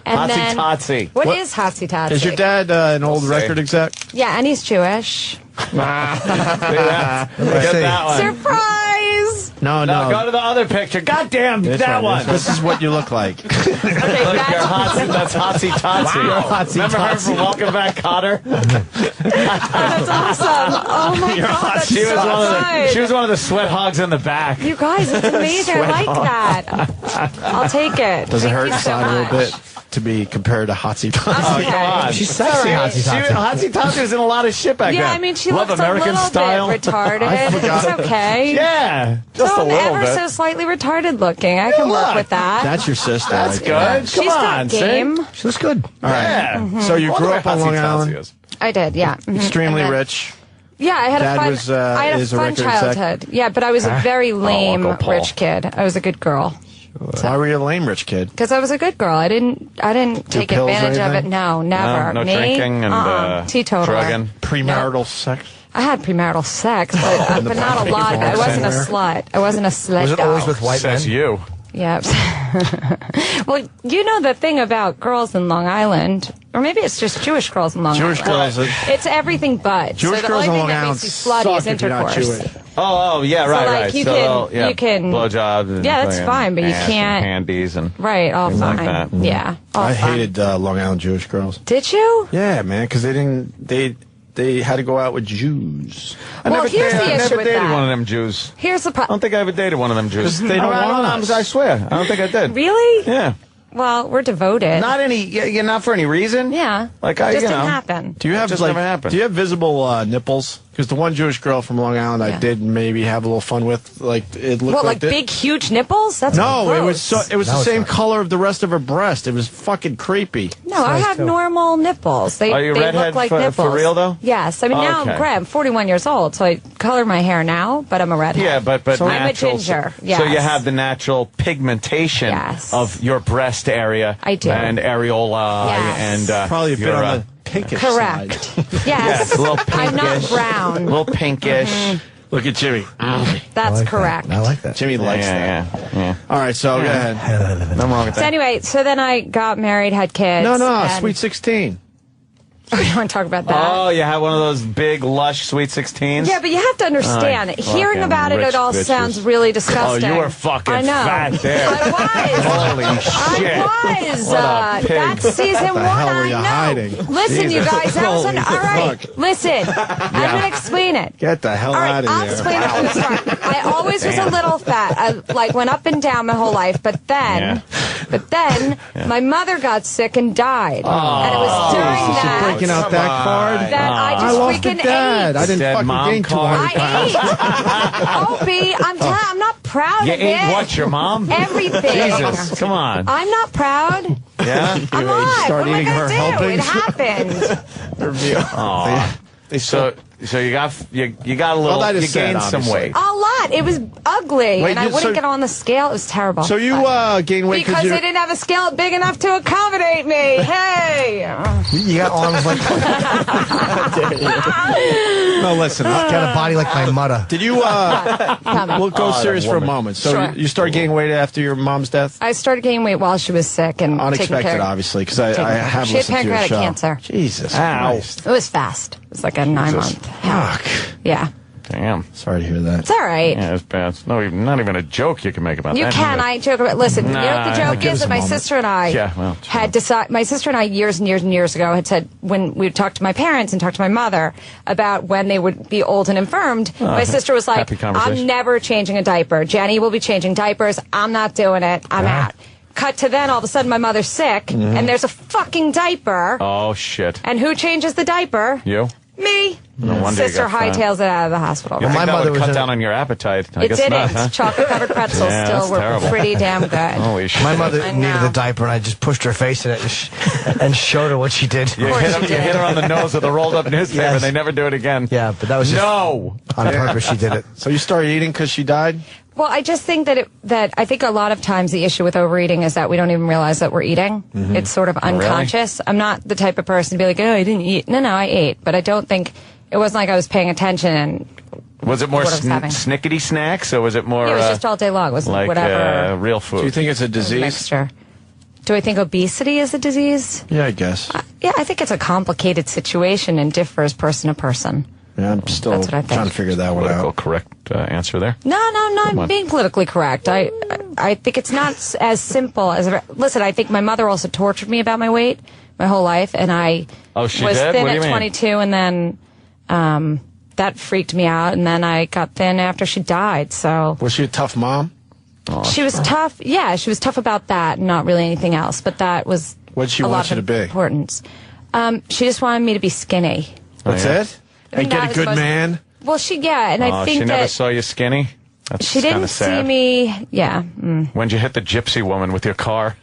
And Hotsy then Totsy. What is Hotsy Totsy? Is your dad an old see. record exec? Yeah, and he's Jewish. See that? Get that one. Surprise! No, Go to the other picture. Goddamn, that one. This is what you look like. Look, that's Hotsy Totsy. Wow. Remember her from Welcome Back, Cotter? That's awesome. Oh my God, that's She was so good. she was one of the sweat hogs in the back. You guys, it's amazing. I like that. I'll take it. Does it Thank hurt you so inside a little much. bit to be compared to Hotsy Totsy? Okay. Come on. She's sexy, Hotsy Totsy. Hotsy Totsy was in a lot of shit back then. Yeah, I mean, she Love looks American a little Style. bit retarded. It's okay. Yeah, just so a little ever bit. so slightly retarded looking. I can work with that. That's your sister. That's right good. there. Come She's got on, see? game. She looks good. All right. Yeah. So you Wonder grew why up on Hotsy Long Totsy Island. is. I did, yeah. Mhm. Extremely And then- rich. Yeah, I had Dad a fun. was, I had a is a fun record exec? childhood. Yeah, but I was a very lame Uncle Paul. rich kid. I was a good girl Why were you a lame rich kid? because I was a good girl. I didn't take pills or advantage of it. anything? No, never. No Me? drinking and teetotaler. drugging. Premarital sex? I had premarital sex, but not a lot. I wasn't a slut. I wasn't a slut. Was it always with white men? Says you. Yep. Well, you know the thing about girls in Long Island, or maybe it's just Jewish girls in Long Jewish Island. girls. It's everything but. Jewish so the girls only in thing Long that Island makes you slutty is suck if you're not intercourse. Jewish. Oh, yeah, right, like, right. you So, can- yeah, you can- blowjobs. And Yeah, that's fucking fine, but you ass can't- And handies and Right, all things fine. like that. Yeah, all I fine. hated Long Island Jewish girls. Did you? Yeah, man, because they had to go out with Jews. Well, here's the I issue never with dated that. one of them Jews. Here's the I don't problem. think I ever dated one of them Jews. They don't want us. I swear. I don't think I did. Really? Yeah. Well, we're devoted. Not any. Yeah, not for any reason. Yeah. Like I, Just you didn't know. happen. Do you have Just like? never happened. Do you have visible nipples? Because the one Jewish girl from Long Island I Yeah. did maybe have a little fun with, like it looked What, like like this. big, huge nipples? That's No, it was gross. it was No, the it's same not. color of the rest of her breast. It was fucking creepy. No, I nice, have too. normal nipples. They, Are you they redhead look like for nipples. real, though? Yes. I mean, now Okay. I'm 41 years old, so I color my hair now, but I'm a redhead. Yeah, but I'm a natural. ginger. So Yes. you have the natural pigmentation Yes. of your breast area. I do. And areola Yes. and Probably a bit your, on the pinkish Correct. side. Yes. Yeah, it's a little I'm not pinkish. brown. a little pinkish. Look at Jimmy. That's like correct. That. I like that. Jimmy likes Yeah, that. yeah. All right, so go ahead. Nothing wrong with So that. anyway, so then I got married, had kids. No, and- Sweet 16. We don't want to talk about that. Oh, you had one of those big, lush Sweet 16s? Yeah, but you have to understand. Hearing fucking about it, rich it all bitches. sounds really Oh, disgusting. you were fucking I know. fat there. I was. Holy shit. I was. What a pig. That's season What the one. hell were I you know. hiding? Listen, you guys. That was an. All right. fuck. Listen. I'm going to explain it. Get the hell All out right, of I'll here. explain it from the start. I always was a little fat. I like went up and down my whole life, but then my mother got sick and died, and it was during Is it that breaking out that card? that I I just lost a freaking dad. ate. I didn't Dead fucking mom gain card. 200 pounds. I ate. Opie, I'm not proud You of ate it. what, your mom? Everything. Jesus, come on. I'm not proud. Yeah? I'm not. start What am I eating gonna her do? helpings? It happened. They So you got a little, Well, that is you gained sad, some obviously. weight. A lot. It was ugly, Wait, and I you- wouldn't so- get on the scale. It was terrible. So you But- gained weight because you they didn't have a scale big enough to accommodate me. Hey. You got arms like. No, listen. Got a body like my mother. Did you? We'll go serious for a moment. So Sure. you started gaining weight after your mom's death. I started gaining weight while she was sick and taking Unexpected, care. obviously, because I have She had listened to your pancreatic show. cancer. Jesus Ow. Christ. It was fast. It was like a 9-month. Fuck. Yeah. Damn. Sorry to hear that. It's all right. Yeah, it's bad. It's not even a joke you can make about You that. can. I joke about. Listen, you know what the Nah, joke give is us that a my moment. sister and I Yeah, well, sure. had decided. My sister and I years and years and years ago had said when we would talk to my parents and talk to my mother about when they would be old and infirmed. My sister was like, happy conversation. "I'm never changing a diaper. Jenny will be changing diapers. I'm not doing it. I'm out." Cut to then, all of a sudden, my mother's sick, and there's a fucking diaper. Oh, shit. And who changes the diaper? You? Me. No wonder you Sister got fat. hightails it out of the hospital. You right? think my that mother would was cut in- down on your appetite? I It guess didn't. not, huh? Chocolate-covered pretzels Yeah, still that's were terrible. pretty damn good. Holy shit. My mother I needed know. a diaper, and I just pushed her face in it and showed her what she did. You course hit, you her, you did. hit her on the nose with a rolled up newspaper. Yes. They never do it again. Yeah, but that was just No. on purpose. She did it. So you started eating because she died? Well, I just think that I think a lot of times the issue with overeating is that we don't even realize that we're eating. It's sort of unconscious. I'm not the type of person to be like, oh, I didn't eat. No, I ate, but I don't think it wasn't like I was paying attention and Was it more What I was having. snickety snacks, or was it more it was just all day long. It was like whatever real food? Do you think it's a disease? mixture. Do I think obesity is a disease? Yeah, I guess. Yeah, I think it's a complicated situation and differs person to person. Yeah, I'm still That's what I think. trying to figure that one Political out. correct answer there. No, I'm being politically correct. I think it's not as simple as. Listen, I think my mother also tortured me about my weight my whole life, and I she was did? thin What do you at mean? 22, and then that freaked me out, and then I got thin after she died. So Was she a tough mom? she was tough. Yeah, she was tough about that, not really anything else. But that was What'd she a want lot you of to be? importance. She just wanted me to be skinny. That's it? And Not get a as good much- man? Well, and I think she that never saw you skinny? That's she kinda didn't sad. see me. Yeah. When'd you hit the gypsy woman with your car?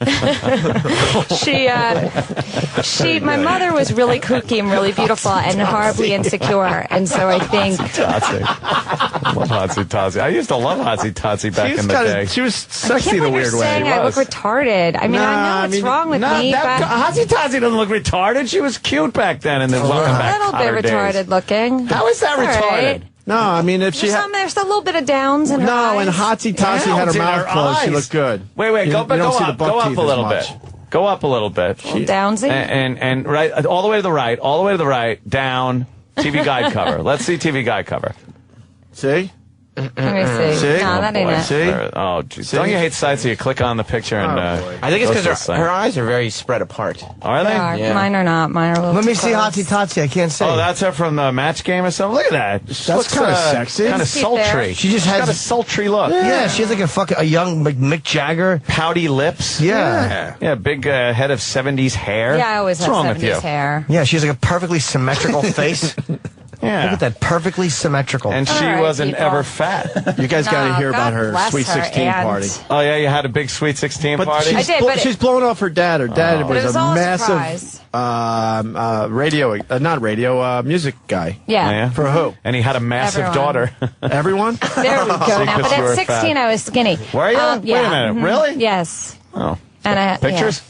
My mother was really kooky and really beautiful and horribly insecure, and so I think Totsy. I love Hotsy Totsy. I used to love Hotsy Totsy back in the day. She was I sexy can't in a believe weird you're way. saying I look retarded. I mean, I know what's wrong with me, but Hotsy Totsy doesn't look retarded. She was cute back then in the welcome a back little bit Cotter days. retarded looking. How is that All retarded? right. No, I mean, if she had... There's a little bit of downs in her eyes. No, and Hotsy Totsy had her Downs in mouth her closed. She eyes. looked good. Wait, You go don't see the up. buck Go up teeth a as little much. bit. Go up a little bit. Downsy? And right, all the way to the right, all the way to the right, down, TV guide cover. Let's see TV guide cover. See? Let me see. See? No, that ain't it. See? Oh, geez. Don't you hate sites that you click on the picture and... I think it's goes to the because site? her eyes are very spread apart. Are they? They are. Yeah. Mine are not. Mine are a little Let me too see close. Hotsy Totsy. I can't say. Oh, that's her from the match game or something? Look at that. That's kinda sexy. Kind of Let's see there. sultry. She just She's has- got a sultry look. Yeah, she has like a young Mick Jagger. Pouty lips. Yeah. Yeah, big head of 70s hair. Yeah, I always What's have wrong with 70s you? hair. Yeah, she has like a perfectly symmetrical face. Yeah. Look at that, perfectly symmetrical. And she All right, wasn't people. ever fat. You guys got to No, hear about God her bless Sweet her, 16 and- party. Oh, yeah, you had a big Sweet 16 But party? I did, but she's blowing off her dad. Her dad But it was was a all a massive music guy. Yeah. Oh, yeah? For who? And he had a massive Everyone. daughter. Everyone? There we go. Now, because but you were at 16, fat. I was skinny. Were you? Yeah. Wait a minute. Really? Yes. Oh. And I Pictures?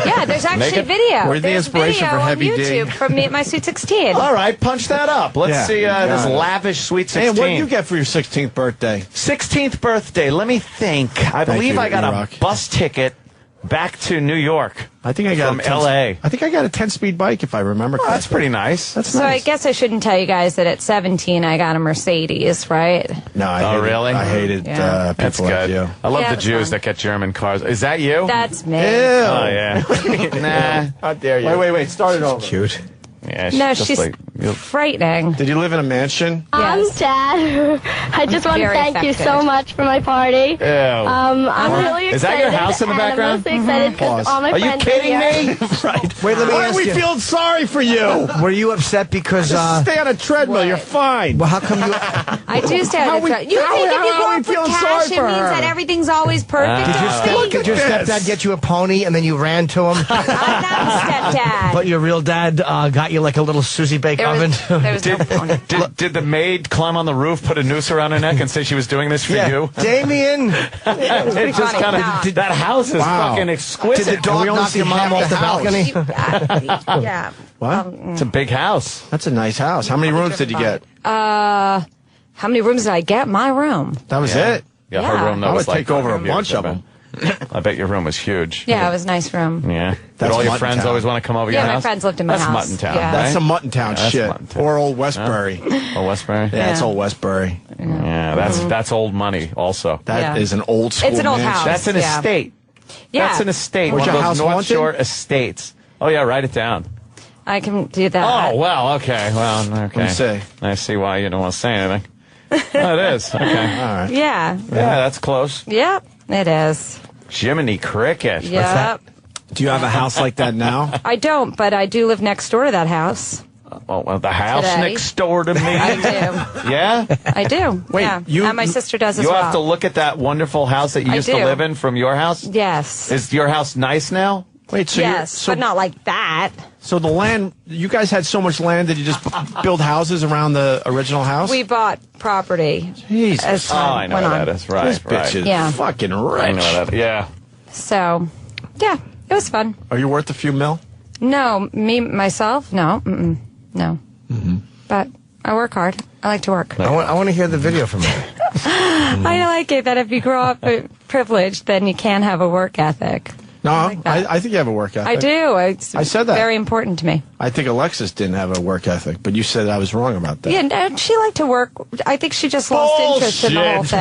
Yeah, there's actually Naked? video. Where's the There's inspiration video for Heavy on D? YouTube from me at my Sweet 16. All right, punch that up. Let's Yeah, see got this it. lavish Sweet 16. Hey, what did you get for your 16th birthday? 16th birthday. Let me think. I believe you, I got E-Rock. a bus ticket back to New York. I think I got from a 10 L.A. I think I got a 10-speed bike, if I remember Oh, correctly. that's pretty nice. That's So nice. I guess I shouldn't tell you guys that at 17 I got a Mercedes, right? No, I Oh, hated, really? I hated Yeah. That's people like good. you. I love Yeah, the it was Jews fun. that get German cars. Is that you? That's me. Ew. Oh, yeah. Nah. How dare you? Wait. Start it over. Cute. Yeah, No, just she's like, you- frightening. Did you live in a mansion? Yes. Dad. I just want to very thank you affected. so much for my party. Ew. I'm really excited. Is that your house in the and background? I'm mostly excited because all my Are you friends kidding are here. me? Right. Wait, let me Why are ask we you. feeling sorry for you? Were you upset because, Stay on a treadmill. You're fine. well, how come you, I do stay on the we- track. You how- think if how you are go we up for feeling cash, sorry it for means her? that everything's always perfect? did your stepdad get you a pony and then you ran to him? I'm not a stepdad. But your real dad got you like a little Susie Bake oven? There was no pony. Did the maid climb on the roof, put a noose around her neck, and say she was doing this for you? Damien, It just funny. kind No. of that house is Wow. fucking did exquisite. the dog we only knock see your mom half off the the house. balcony? Yeah. What? It's a big house. That's a nice house. How many rooms did you get? How many rooms did I get? My room. That was Yeah. it. Yeah, Yeah. her room. That I would was like take over a bunch of them. I bet your room was huge. Yeah, it was a nice room. Yeah. Did That's all your Mutton friends Town. always want to come over Yeah, your my house? friends lived in my That's house. Mutton Town. Yeah. That's right? some Mutton Town Yeah, that's shit. Mutton Town. Or Old Westbury. Oh, Westbury. Yeah, it's Yeah. Old Westbury. Yeah, that's old money. Also, That is Yeah. an old school It's an old mansion. house. that's an Yeah. estate. Yeah. That's an estate. Was One your of those house North haunted? Shore estates. Oh yeah, write it down. I can do that. Oh well, okay, well, okay. me see. I see why you don't want to say anything. Oh, it is okay. All right. Yeah. Yeah, that's close. Yep. It is. Jiminy Cricket. Yep. Do you have a house like that now? I don't, but I do live next door to that house. Oh, well, the house Today. next door to me. I do. Yeah. I do. Wait, yeah. you- and my sister does as You well. have to look at that wonderful house that you I used to do. live in from your house. Yes. Is your house nice now? Wait, so Yes, but not like that. So the land, you guys had so much land that you just build houses around the original house? We bought property. Jesus. As Oh, time I know went what on. that is. Right, This bitch right. is Yeah. fucking I rich. know that. Yeah. So, yeah, it was fun. Are you worth a few mil? No, me myself, no, no. But I work hard. I like to work. I want to hear the video from you. I like it that if you grow up privileged, then you can't have a work ethic. No, like that. I think you have a work ethic. I do. I said that. Very important to me. I think Alexis didn't have a work ethic, but you said I was wrong about that. Yeah, no, she liked to work. I think she just lost interest in the whole thing.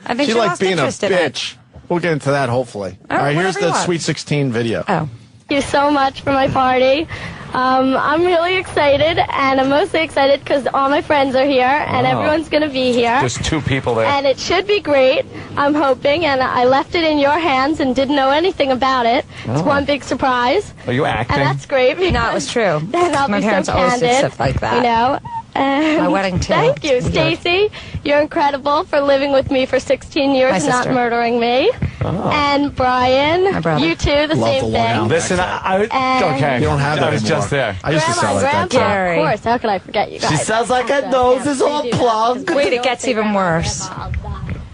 I think she liked lost being a interest in it. bitch. We'll get into that, hopefully. Oh, All right, here's whatever you the want. Sweet 16 video. Oh. Thank you so much for my party. I'm really excited, and I'm mostly excited because all my friends are here, and everyone's going to be here. There's 2 people there. And it should be great, I'm hoping, and I left it in your hands and didn't know anything about it. It's one big surprise. Are you acting? And that's great. No, it was true. Then I'll My be parents so always did candid, stuff like that. You know? My wedding, too. Thank you, Stacy. You're incredible for living with me for 16 years My and not sister. murdering me. And Brian, My brother. you too, the same thing. Listen, okay. You don't have that I was anymore. just there. I used to sound like that, too. Grandma, Gary. of course. How could I forget you guys? She sounds like her nose is all plugged. Wait, it gets even worse.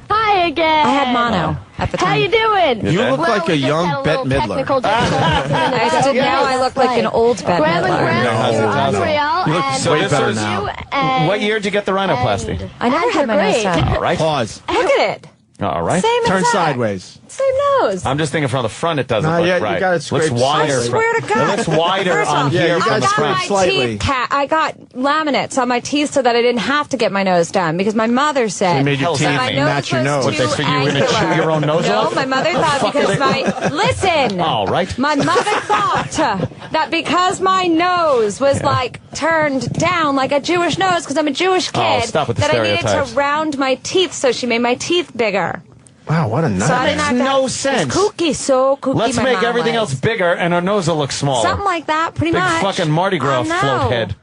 Hi again. I had mono at the time. How you doing? You look like a we just young had a Bette little Midler. technical difficulties in the I did, now I look like an old Bette Grandma, Midler. Grandma, No, you no. unreal. You look and so way this better was- now. and- What year did you get the rhinoplasty? and- I never and had you're my nose great. done. All right. Pause. Look at it. All right. Same Turn exact. sideways. Same nose. I'm just thinking from the front it doesn't No, look yeah, right. you got it scraped. Looks wider. I swear to God. It looks wider First on off, Yeah, here you from I got the got front. my slightly. teeth I got laminates on my teeth so that I didn't have to get my nose done because my mother said They made your Hell's teeth that my Anthony. nose match your was nose. What, that's too for you? You're gonna chew angular. your own nose no, off? my mother thought Fuck because are my listen. All right. My mother thought that because my nose was like turned down like a Jewish nose because I'm a Jewish kid stop with the that I needed stereotypes. to round my teeth, so she made my teeth bigger. Wow, what a So I nightmare. didn't have no to, sense. It's kooky, so kooky. Let's my make mom everything was. else bigger and our nose will look smaller. Something like that, pretty Big much. fucking Mardi Gras I know. float head.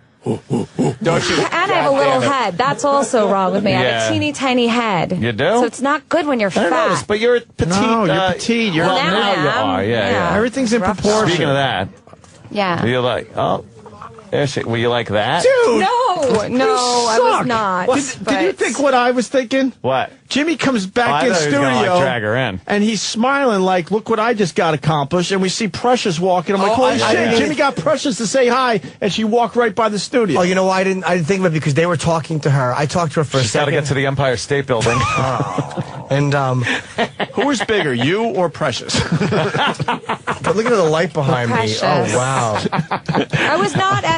Don't you? And I have a little head. That's also wrong with me. I have Yeah. a teeny tiny head. You do? So it's not good when you're I don't know, fat. but you're petite. No, you're petite. You're- well, Well, now now I you am. are. Yeah, yeah. Everything's in Rough proportion. Speaking of that, Yeah. you like, oh, there she, will you like that? Dude! No, I was not. Did you think what I was thinking? What? Jimmy comes Oh, back I in thought he was gonna, studio like, drag her in. and he's smiling like, look what I just got accomplished. And we see Precious walking. I'm like, Oh, holy I shit, didn't- Jimmy got Precious to say hi, and she walked right by the studio. Oh, you know why I didn't think of it? Because they were talking to her. I talked to her for a She's got to second. get to the Empire State Building. And Who was bigger, you or Precious? but look at the light behind me. Precious. Oh wow.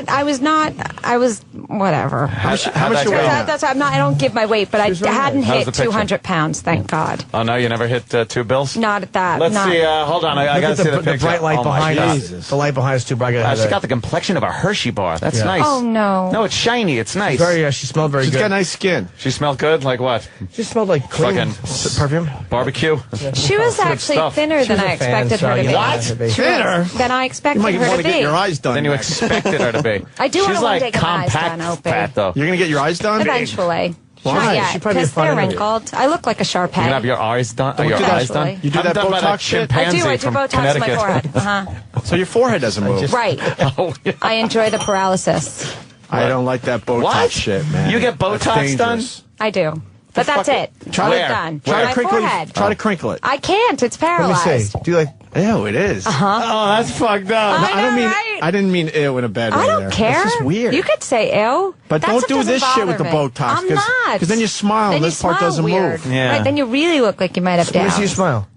I was whatever. How much How'd you that weigh go? now? That's why I don't give my weight, but I hadn't How's hit the picture? 200 pounds, thank God. Oh, no, you never hit 2 bills? Not at that. Let's not. see. Hold on. I Look got at to see the the picture. bright light Oh, my behind God. us. The light behind us too bright. She got the complexion of a Hershey bar. That's Yeah. nice. Oh, no. No, it's shiny. It's nice. Very. She smelled very She's good. got nice skin. She smelled good? Like what? She smelled like clean Fucking perfume. Barbecue? She was Good actually stuff. thinner She than was I a fan, expected so her to you be. know how to be. Thinner? Than I You expected might her want to to get be. your eyes done. Then you next. expected her to be. I do She's wanna like get my eyes compact done, Opie. fat, though. You're going to get your eyes done? Eventually. Why? Not yet, She'd probably be because a fun they're interview. wrinkled. I look like a Shar You can have your eyes done. Don't Your do that. eyes done. You do I'm that done by Botox shit? I do. chimpanzee I do from Botox on my Connecticut. forehead. Uh-huh. So your forehead doesn't move. Right. Oh, yeah. I enjoy the paralysis. I don't like that Botox What? shit, man. You get That's Botox done? dangerous. I do. But that's it. Try I'm where? done. Where? Try My to crinkle. forehead. Try to crinkle it. I can't. It's Let me paralyzed. see. Do you like? Ew, it is. Oh, that's fucked up. I don't know, mean. right? I didn't mean ew in a bad way. I don't there. care. That's just weird. You could say ew. But That don't stuff do doesn't this shit with bother the me. Botox. I'm not. Because then you smile Then and you this part smile doesn't weird. move. Yeah. Right, then you really look like you might have Let me see you down. smile.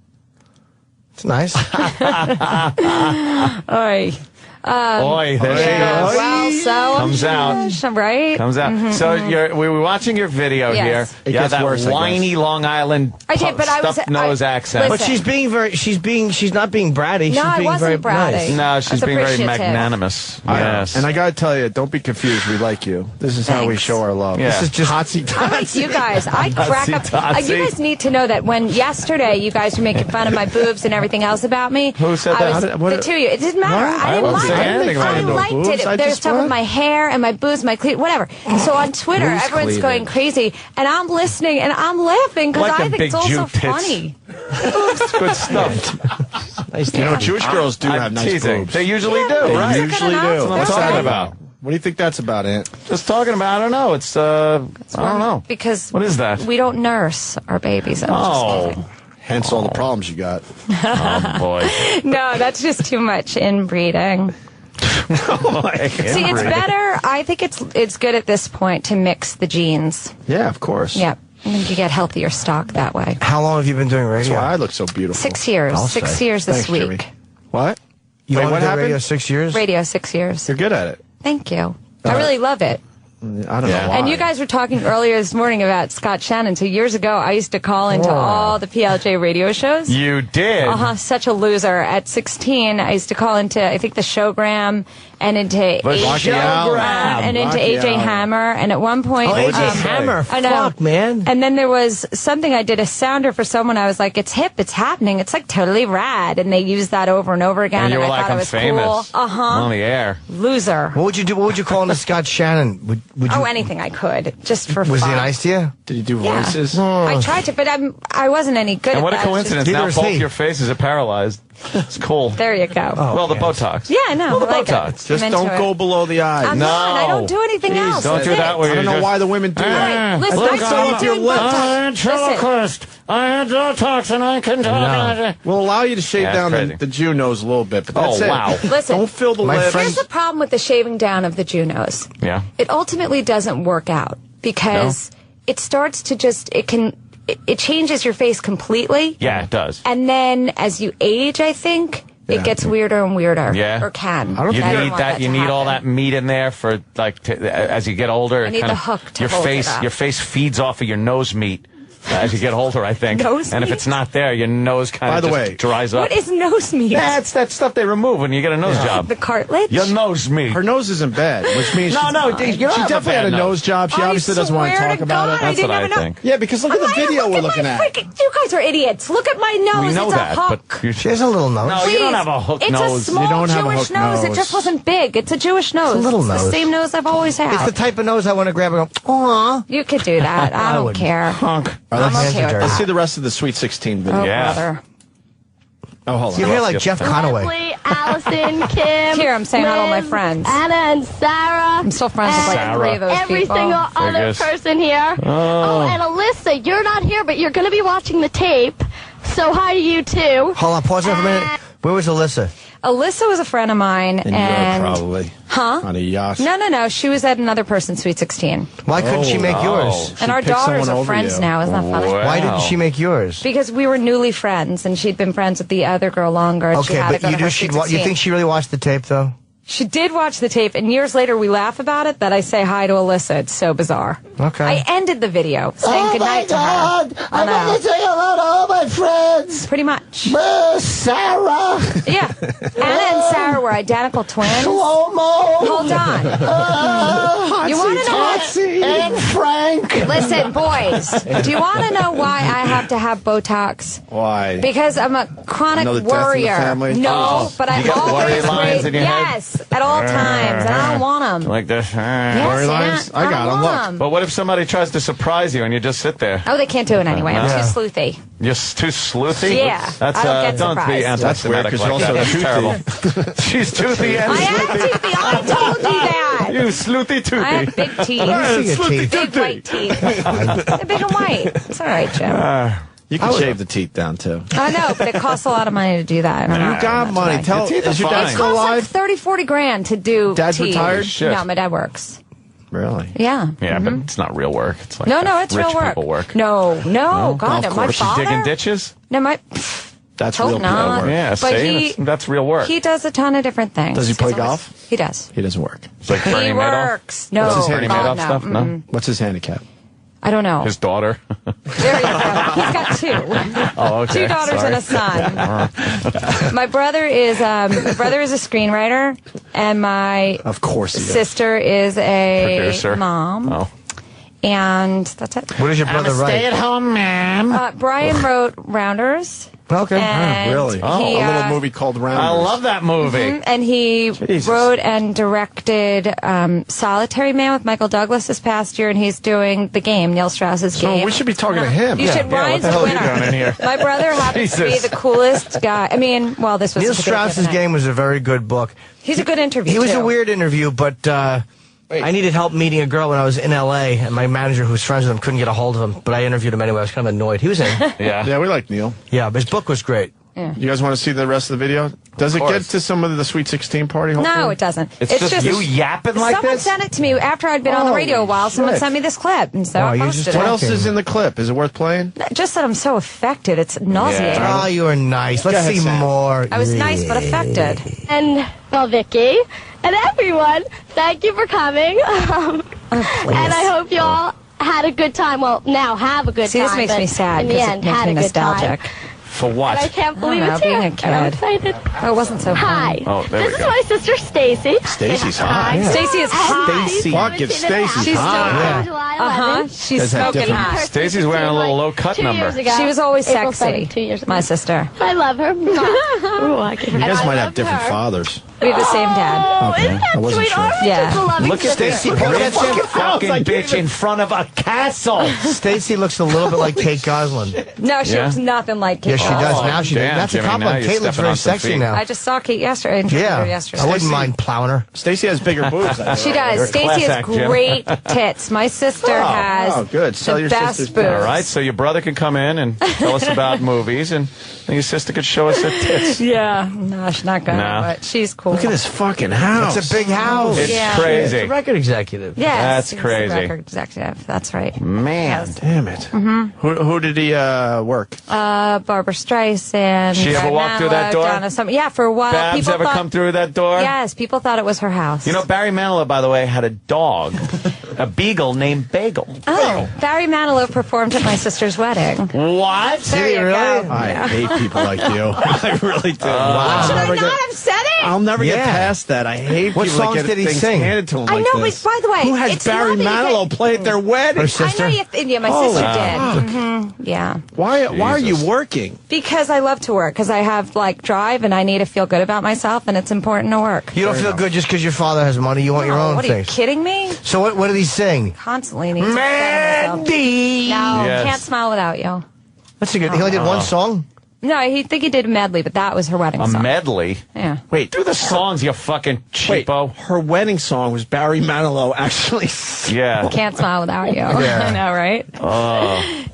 It's nice. Oi. Boy, there she Yeah, goes. well, so Comes out. right? Comes out. So we were watching your video Yes. here. It Yeah, gets that worse, I guess. whiny Long Island I did, but I was- stuffed nose accent. But she's being very. She's not being bratty. No, she's I being wasn't very bratty. nice. No, I she's was being very appreciative. magnanimous. Yes. And I gotta tell you, don't be confused. We like you. This is how we Thanks. show our love. Yeah. This is just hotsy I like you guys. I crack up. Totsy. You guys need to know that when yesterday you guys were making fun of my boobs and everything else about me. Who said I that? was, How did- what- the two of you. It didn't matter. What? I I didn't wasn't mind saying anything about I your liked boobs. it. I There's just stuff with what? my hair and my boobs, my cleat, whatever. So on Twitter, Loose everyone's cleavage. going crazy, and I'm listening and I'm laughing because Like I them think big it's also Jew tits. funny. Good stuff. Nice. You know, Jewish girls do have I'm nice teasing. boobs. They usually Yeah, do, but right? they're usually good do. enough. That's what I'm They're talking fine. about. What do you think that's about, Aunt? Just talking about, I don't know. It's, I don't know. Because What is that? we don't nurse our babies. I'm just Oh. kidding. Hence all the problems you got. Oh, boy. No, that's just too much inbreeding. See, it's better. I think it's good at this point to mix the genes. Yeah, of course. Yep. I think you get healthier stock that way. How long have you been doing radio? That's why I look so beautiful. 6 years. I'll 6 say. years this Thanks, week. Jimmy. What? You Wait, only what did happened? radio 6 years? Radio 6 years. You're good at it. Thank you. I really love it. I don't know why. And you guys were talking earlier this morning about Scott Shannon. So years ago, I used to call into all the PLJ radio shows. You did? Such a loser. At 16, I used to call into, I think, the Showgram and into Rocky Allen. and into Rocky AJ Allen. Hammer. And at one point, Oh, AJ Hammer. I know. Fuck, man. And then there was something I did, a sounder for someone. I was like, it's hip, it's happening, it's like totally rad. And they used that over and over again. And you were I like, thought I'm it was famous. cool. On the air. Loser. What would you do? What would you call into Scott Shannon? Would you? Oh, anything I could, just for Was fun. he nice to you? Did you do Yeah. voices? I tried to, but I wasn't any good And at what a that. coincidence. Neither Now is both he. your faces are paralyzed. It's cool. There you go. Well, the Botox. Yeah, I know. Well, the I like it. Botox. Just I'm don't into go it. below the eyes. I'm not. I don't do anything else. Don't That's do that it. where I don't you know just... why the women do that. Right. Listen, Look, I I'm started up your doing lips. Botox. Listen, I had Botox and I can talk. We'll allow you to shave Yeah, down that's crazy. the Jew nose a little bit, but that's Oh, it. wow. Listen. Don't fill the My lips. friend- here's the problem with the shaving down of the Junos. Yeah. It ultimately doesn't work out because it starts to just, it changes your face completely. Yeah, it does. And then as you age, I think, Yeah. it gets weirder and weirder. Yeah. Or can. I don't You I don't need want that. You to need all that happen. meat in there for as you get older. I need kind the of- hook to your hold it face. up. Your face feeds off of your nose meat as you get older. I think. Nose and if meat? it's not there, your nose kind By of the just way, dries up. What is nose meat? That's that stuff they remove when you get a nose job. The cartilage? Your nose meat. Her nose isn't bad, which means No, she, no, you don't she have a definitely had bad a nose job. She I obviously doesn't want to swear talk about God, it. I That's didn't what I even know. think. Yeah, because look at the Amaya, video look we're at looking my at. freaking- you guys are idiots. Look at my nose. We know it's that, a hook. but She has a little nose. No, you don't have a hook it's nose. a small You don't have a Jewish hook nose. It nose. just wasn't big. It's a Jewish nose. a little It's nose. the same nose I've always had. It's the type of nose I want to grab and go, aw. You could do that. I don't wouldn't. care. Honk. I'm hands okay are with dirty. Let's see that. the rest of the Sweet 16 video. Oh, Yeah. brother. Oh, hold on. You hear like Jeff Conaway. Leslie, Allison, Kim. Here, I'm saying hi to all my Liz, friends. Anna and Sarah. I'm still friends with like and 3 of those every people. single other Figures. person here. Oh, and Alyssa, you're not here, but you're going to be watching the tape. So hi to you too. Hold on, pause there for a minute. Where was Alyssa? Alyssa was a friend of mine. In and Europe, probably. Huh? On a yacht. No. She was at another person's Sweet 16. Why couldn't she make yours? And our picked daughters someone are over friends you. now. Isn't that funny? Wow. Why didn't she make yours? Because we were newly friends, and she'd been friends with the other girl longer. And she Okay, had to but go you to do. her She. Sweet You 16. think she really watched the tape though? She did watch the tape, and years later we laugh about it that I say hi to Alyssa. It's so bizarre. Okay. I ended the video saying goodnight to her. I know. say hello to all my friends. Pretty much. Sarah. Yeah. Anna and Sarah were identical twins. Shlomo. Hold on. You want to know what? And Frank. Listen, boys, do you want to know why I have to have Botox? Why? Because I'm a chronic Another death in the warrior. family? No, Oh. but I You got always worry lines in your head? yes, at all times, and I don't want them. Like this. Yes, Worry lines? Aunt, I got don't 'em, want look. 'em. But what if somebody tries to surprise you and you just sit there? Oh, they can't do it anyway. I'm Yeah. too sleuthy. You're too sleuthy? Yeah, That's, I don't get don't be surprised. anti-Semitic That's weird, 'cause like you're that. also That's terrible. She's toothy and I am toothy. I told you that. You sleuthy toothy. I have big teeth. see your teeth. Big white teeth. They're big and white. It's all right, Jim. You can shave the teeth down, too. I know, but it costs a lot of money to do that. I don't You know. got money. That's Tell, Your teeth are is your dad fine. It still costs like alive? 30, 40 grand to do Dad's teeth. retired? Shit. No, my dad works. Really? Yeah. Yeah, but it's not real work. It's like No, it's rich real work. people work. No, God, golf no. My course. She's father. digging ditches? No, my. That's Hope real not. people work. Yeah, But see? That's real work. He does a ton of different things. Does he play He's always- golf? He does. He doesn't work. It's like Bernie He Madoff. works. No, What's his Bernie handicap? God, Madoff stuff? No? Mm-mm. What's his handicap? I don't know. His daughter. There you go. He's got 2. Oh, okay. 2 daughters Sorry. and a son. My brother is a screenwriter, and my Of course he is. sister is a Producer. mom. Oh. And that's it. What does your brother write? Stay-at-home man. Brian wrote Rounders. Okay. And Really? he, A little movie called Rounders. I love that movie. And he Jesus. wrote and directed Solitary Man with Michael Douglas this past year, and he's doing The Game, Neil Strauss's So Game. we should be talking to him. You should. Yeah, what Ryan's the hell the are you winner. doing in here? My brother happens to be Jesus. the coolest guy. I mean, well, this was Neil a particular Strauss's night. Game was a very good book. He's a good interview. He was too. a weird interview, but I needed help meeting a girl when I was in L.A., and my manager, who was friends with him, couldn't get a hold of him, but I interviewed him anyway. I was kind of annoyed. He was in. Yeah. Yeah, we like Neil. Yeah, but his book was great. Yeah. You guys want to see the rest of the video? Does it get to some of the Sweet 16 party? Hopefully? No, it doesn't. It's just you yapping like someone this? sent it to me after I'd been on the radio a while. Someone shit. sent me this clip, and so I posted What it. else is in the clip? Is it worth playing? Just that I'm so affected. It's nauseating. Oh, you were nice. Let's see more. I was nice but affected. And, well, Vicky, and everyone, thank you for coming. And I hope you all had a good time. Well, now have a good See, time. this makes but me sad in the because end, it makes had me a good nostalgic. time. For what? And I can't believe know, it's here. being a And I'm kid. excited. Oh, it wasn't so Hi. fun. Oh, there This we is go. my sister Stacy. Stacy's hot. Hi. Stacy is hot. Stacy. Fuck it, Stacy's She's hot. still Yeah. July 11th. She's smoking hot. Stacy's wearing a little low-cut 2 number. years ago. She was always April sexy. 7th, 2 years ago. My sister. I love her. Ooh, I can You guys and I might have love different her. fathers. We have the same dad. Oh, Okay. isn't that I wasn't sweet? sure. Aren't we Yeah. just a loving Look at sister? Stacy Look at that fucking bitch in front of a castle. Stacy looks a little bit like Kate Gosselin. No, she Yeah? looks nothing like Kate. Yes, she does. Now she does. damn, That's Jimmy, a compliment. now you're Kate looks stepping very on some sexy feet. now. I just saw Kate yesterday. I interviewed her Yeah. yesterday. I wouldn't mind plowing her. Stacy has bigger boobs. I She think. does. You're a Stacy class has act, Jim. great tits. My sister has oh, good. Sell the your best sister's boobs. All right, so your brother can come in and tell us about movies, and then your sister could show us her tits. Yeah. No, she's not gonna, No. but she's cool. Look at this fucking house. It's a big house. It's Yeah. crazy. It's a record executive. Yes, That's he's a crazy. record executive. That's right. Man. Yes. Damn it. Who did he work? Barbara Streisand. She ever Fred walk through that Manilow, door? Donna Summer. Yeah, for a while. Babs people ever thought, come through that door? Yes, people thought it was her house. You know, Barry Manilow, by the way, had a dog, a beagle named Bagel. Oh, Barry Manilow performed at my sister's wedding. What? There you go. I hate people like you. I really do. Should I not have said it? I'll never get Yeah. past that. I hate What people that songs get did he things sing? handed to him I like know, this. but by the way, Who has it's Barry not that you Manilow play at their wedding? Her sister? I know yeah, my Holy sister did. fuck. Yeah. Why are you working? Because I love to work, because I have, like, drive, and I need to feel good about myself, and it's important to work. You don't feel good just because your father has money. You want your Oh, own what are you things. kidding me? So what did he sing? Constantly need to better myself. Mandy. No, Yes. can't smile without you. That's a good. He only did one song. No, I think he did a medley, but that was her wedding A song. medley? Yeah. Wait, Do the songs, you fucking wait. cheapo. Her wedding song was Barry Manilow actually. Yeah. Can't smile without you. I know, right?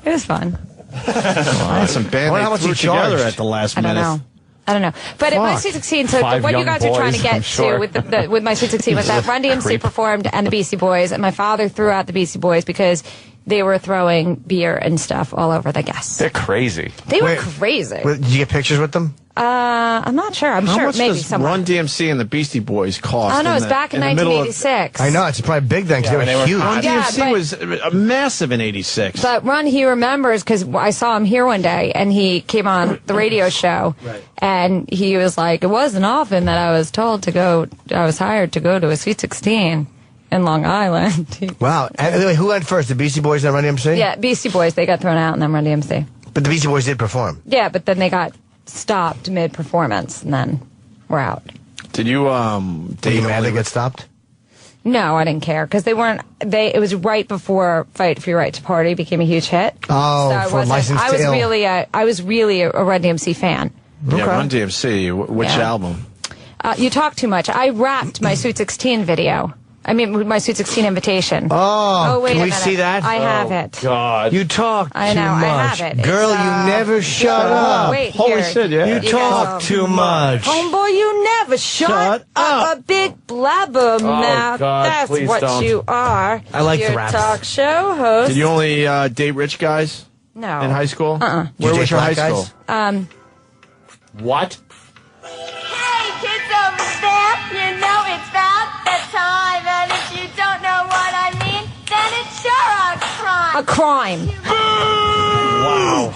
It was fun. I had some band I wonder how they much threw he together charged. at the last I don't minute. know. I don't know. But at my Fuck. Sweet 16, so 5 what you young guys are trying to boys, I'm get sure. to with my Sweet 16 was that Run DMC performed and the Beastie Boys, and my father threw out the Beastie Boys because they were throwing beer and stuff all over the guests. They're crazy. They were Wait, crazy. Did you get pictures with them? I'm not sure. I'm How sure much maybe does somewhere. Run DMC and the Beastie Boys cost? Oh no, it was the- back in the middle of- 1986. I know it's probably big then because they were huge. Run Yeah, DMC but- was massive in '86. But Run, he remembers because I saw him here one day, and he came on the radio show, and he was like, "It wasn't often that I was told to go. I was hired to go to a Sweet 16 in Long Island." Wow. And anyway, who went first? The Beastie Boys and Run DMC? Yeah, Beastie Boys. They got thrown out, and then Run DMC. But the Beastie Boys did perform. Yeah, but then they got stopped mid-performance, and then we're out. Did you Were date you mad only they get stopped? No, I didn't care because they weren't. It was right before "Fight for Your Right to Party" became a huge hit. Oh, so I for wasn't- License I to was Ill. really a Run DMC fan. Yeah, Run DMC. Which Yeah. album? You talk too much. I wrapped my Sweet 16 video. I mean, my Sweet 16 invitation. Oh, wait can a we minute. see that? I have it. God. You talk I too know, much. I have it. Girl, It's, you never shut up. Wait, Holy here. shit, yeah. You guys talk all- too much. Homeboy, you never shut up. A big blabber mouth. God, That's please what don't. you are. I like the Your raps. talk show host. Did you only date rich guys No. in high school? Uh-uh. Where Did you was date your high black school? guys? What? Hey, kids over there, you know it's about that time. And if you don't know what I mean, then it's sure a crime. A crime. Wow.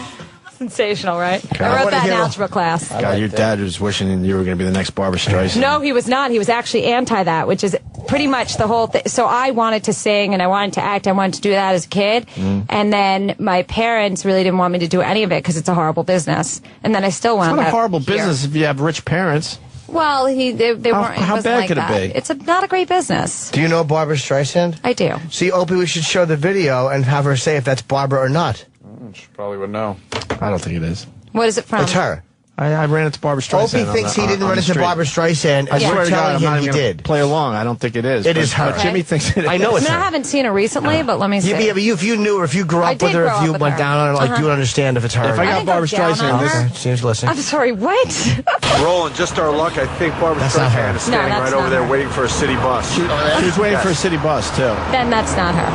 Sensational, right? I I wrote wanna that in hear- algebra class. God, your dad was wishing you were going to be the next Barbra Streisand. No, he was not. He was actually anti that, which is pretty much the whole thing. So I wanted to sing and I wanted to act. I wanted to do that as a kid. And then my parents really didn't want me to do any of it because it's a horrible business. And then I still It's wound not a up horrible here. business if you have rich parents. Well, they weren't. how it wasn't bad like could it that. be? It's not a great business. Do you know Barbara Streisand? I do. See, Opie, we should show the video and have her say if that's Barbara or not. She probably would know. I don't think it is. What is it from? It's her. I ran into Barbara Streisand. Opie thinks he didn't run into Barbara Streisand. I swear to God, I'm not he even gonna did. play along. I don't think it is. It is her. But Jimmy thinks it is. I know it's I her. haven't seen her recently, but let me see. Yeah, but if you knew her, if you grew I up with did her, grow if up you with went her. down on her, like, you would understand if it's her. If I got Barbara Streisand, Seems listening. I'm sorry, what? Roland, just our luck. I think Barbara That's not her. Streisand is standing No, that's right over not there her. waiting for a city bus. She was waiting for a city bus, too. Then that's not her.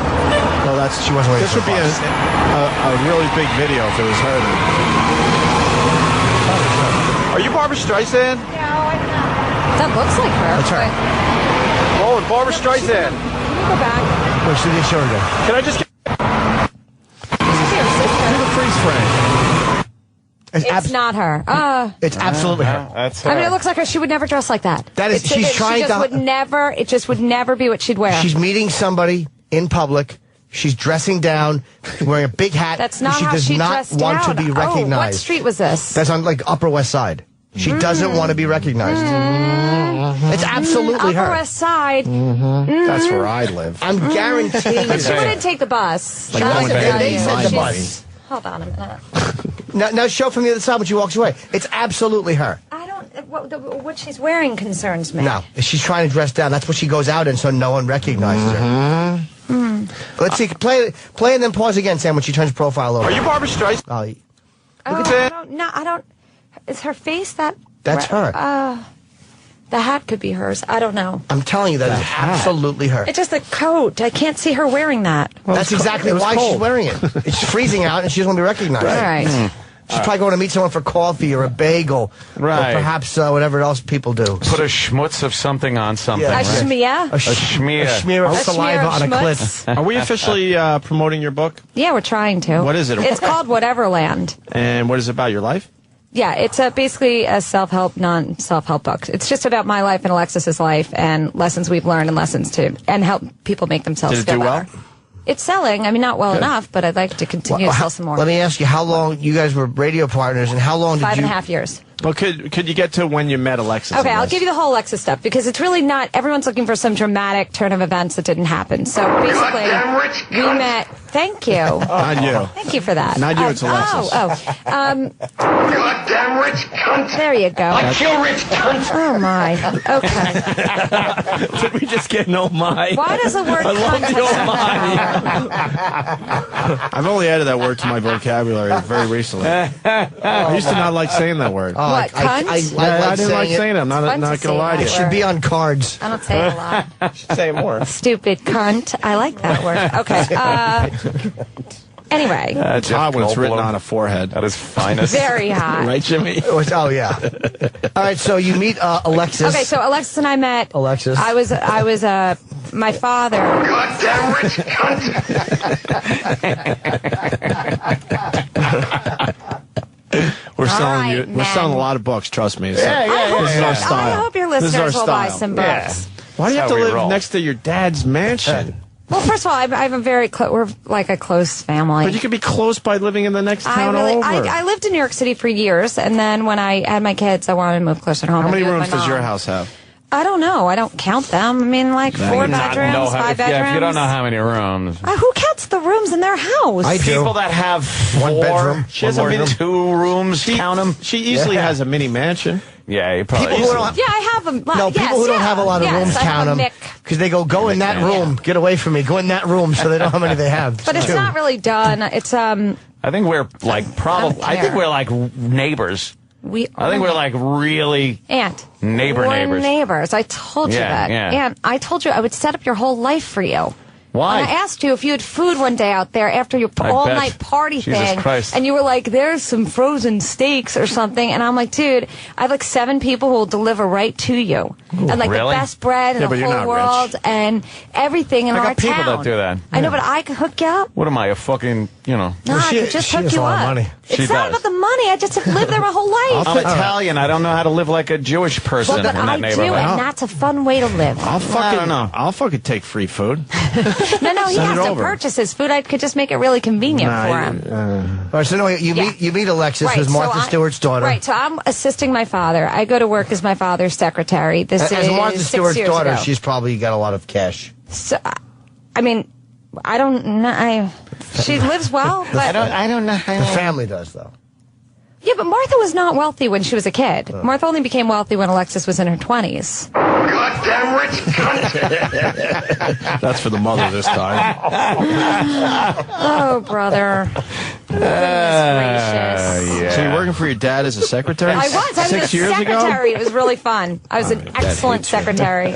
No, that's She wasn't waiting This for would be a really big video if it was her. Are you Barbara Streisand? That looks like her. That's her. Roland, Barbara Streisand. Can you go back? Wait, so they show her again. Can I just get... Do the freeze frame. It's not her. It's absolutely her. That's her. I mean, it looks like her. She would never dress like that. That is- she's trying she just to- would never. It just would never be what she'd wear. She's meeting somebody in public. She's dressing down, wearing a big hat. That's not she how does she not dressed want down. to be Oh, recognized. what street was this? That's on like Upper West Side. She doesn't want to be recognized. It's absolutely Upper her. West Side. That's where I live. I'm guaranteeing But she you. wouldn't take the bus. Like That's going what back I they tell said you. the bus. She's- Hold on a minute. Now show from the other side when she walks away. It's absolutely her. I don't. What she's wearing concerns me. No, she's trying to dress down. That's what she goes out in, so no one recognizes her. Let's see. Play and then pause again, Sam, when she turns profile over. Are you Barbara Streisand? Oh, at that. I don't. Is her face that? That's her. The hat could be hers. I don't know. I'm telling you, that is absolutely her. It's just the coat. I can't see her wearing that. That's exactly why she's wearing it. It's freezing out, and she doesn't want to be recognized. All right. She's probably going to meet someone for coffee or a bagel, Right. or perhaps whatever else people do. Put a schmutz of something on something. Yeah. A right? schmear? A schmear. smear of A saliva smear of on a schmutz. clit. Are we officially promoting your book? Yeah, we're trying to. What is it? It's called Whateverland. And what is it about, your life? Yeah, it's basically a self-help, non-self-help book. It's just about my life and Alexis's life and lessons we've learned and lessons and help people make themselves Did it feel do well? better. It's selling. I mean, not well enough, but I'd like to continue to sell some more. Let me ask you, how long you guys were radio partners, and how long did 5.5 years. Well, could you get to when you met Alexis? Okay, I'll give you the whole Alexis stuff because it's really not. Everyone's looking for some dramatic turn of events that didn't happen. So basically, we met. Thank you. Not you. Thank you for that. Not you, it's Alexis. Goddamn rich cunt. There you go. I kill rich cunts. Oh my. Okay. Did we just get an oh my? Why does the word I love cunt the oh my. I've only added that word to my vocabulary very recently. I used to not like saying that word. What, cunt? I didn't like saying it. I'm not Fun going to to say lie to you. that It should be on cards. I don't say it a lot. should say more. Stupid cunt. I like that word. Okay. Anyway. It's hot when it's written on a forehead. That is finest. Very hot. Right, Jimmy? Oh, yeah. All right, so you meet Alexis. Okay, so Alexis and I met. Alexis. I was my father. Goddamn rich cunt. We're selling right, We're selling a man. lot of books. Trust me. I hope This is our style. I hope your This is our listeners will buy style. some books. Why do you have That's to how we live roll. next to your dad's mansion? Well, first of all, I have a very we're like a close family. But you could be close by living in the next town over. I lived in New York City for years, and then when I had my kids, I wanted to move closer to home. How many and be with rooms my does your mom. house have? I don't know. I don't count them. I mean, like Then 4 you not bedrooms, know 5 bedrooms. Yeah, if you don't know how many rooms. Who counts the rooms in their house? I do. People that have One bedroom, she has a one mini bedroom. 2 rooms. Count them. She easily has a mini mansion. Yeah, you probably. People who don't, Yeah, I have them. no, people who don't have a lot of rooms count them Nick. because they go in that room, get away from me, go in that room, so they know how many they have. But it's Two. not really done. It's I think we're like probably. I think care. we're like neighbors. I think we're like really Aunt. neighbors. We're neighbors. I told you Yeah, that. yeah. Aunt, I told you I would set up your whole life for you. Why? And I asked you if you had food one day out there after your I all-night bet. party Jesus thing. Christ. And you were like, there's some frozen steaks or something. And I'm like, dude, I have like 7 people who will deliver right to you. And like really? the best bread in Yeah, but the you're whole not world and everything in I our got people town. that do that. I know, but I could hook you up. What am I, a fucking, No, I could just she hook has you a lot up. of money. It's She not does. about the money. I just have lived there my whole life. I'm Italian. I don't know how to live like a Jewish person But in that I do, neighborhood. and that's a fun way to live. I'll fucking take free food. No, he Send has it to over. purchase his food. I could just make it really convenient for him. All right, so no, you meet Alexis, who's Martha Stewart's daughter. Right, so I'm assisting my father. I go to work as my father's secretary. This As is Martha 6 Stewart's years daughter, ago. she's probably got a lot of cash. So, I mean, I don't know. She lives well, but I don't know. The family does, though. Yeah, but Martha was not wealthy when she was a kid. Martha only became wealthy when Alexis was in her 20s. Goddamn rich cunt! That's for the mother this time. Oh, brother. Goodness gracious. So you're working for your dad as a secretary? I was 6 a years secretary. ago? It was really fun. I was an excellent secretary.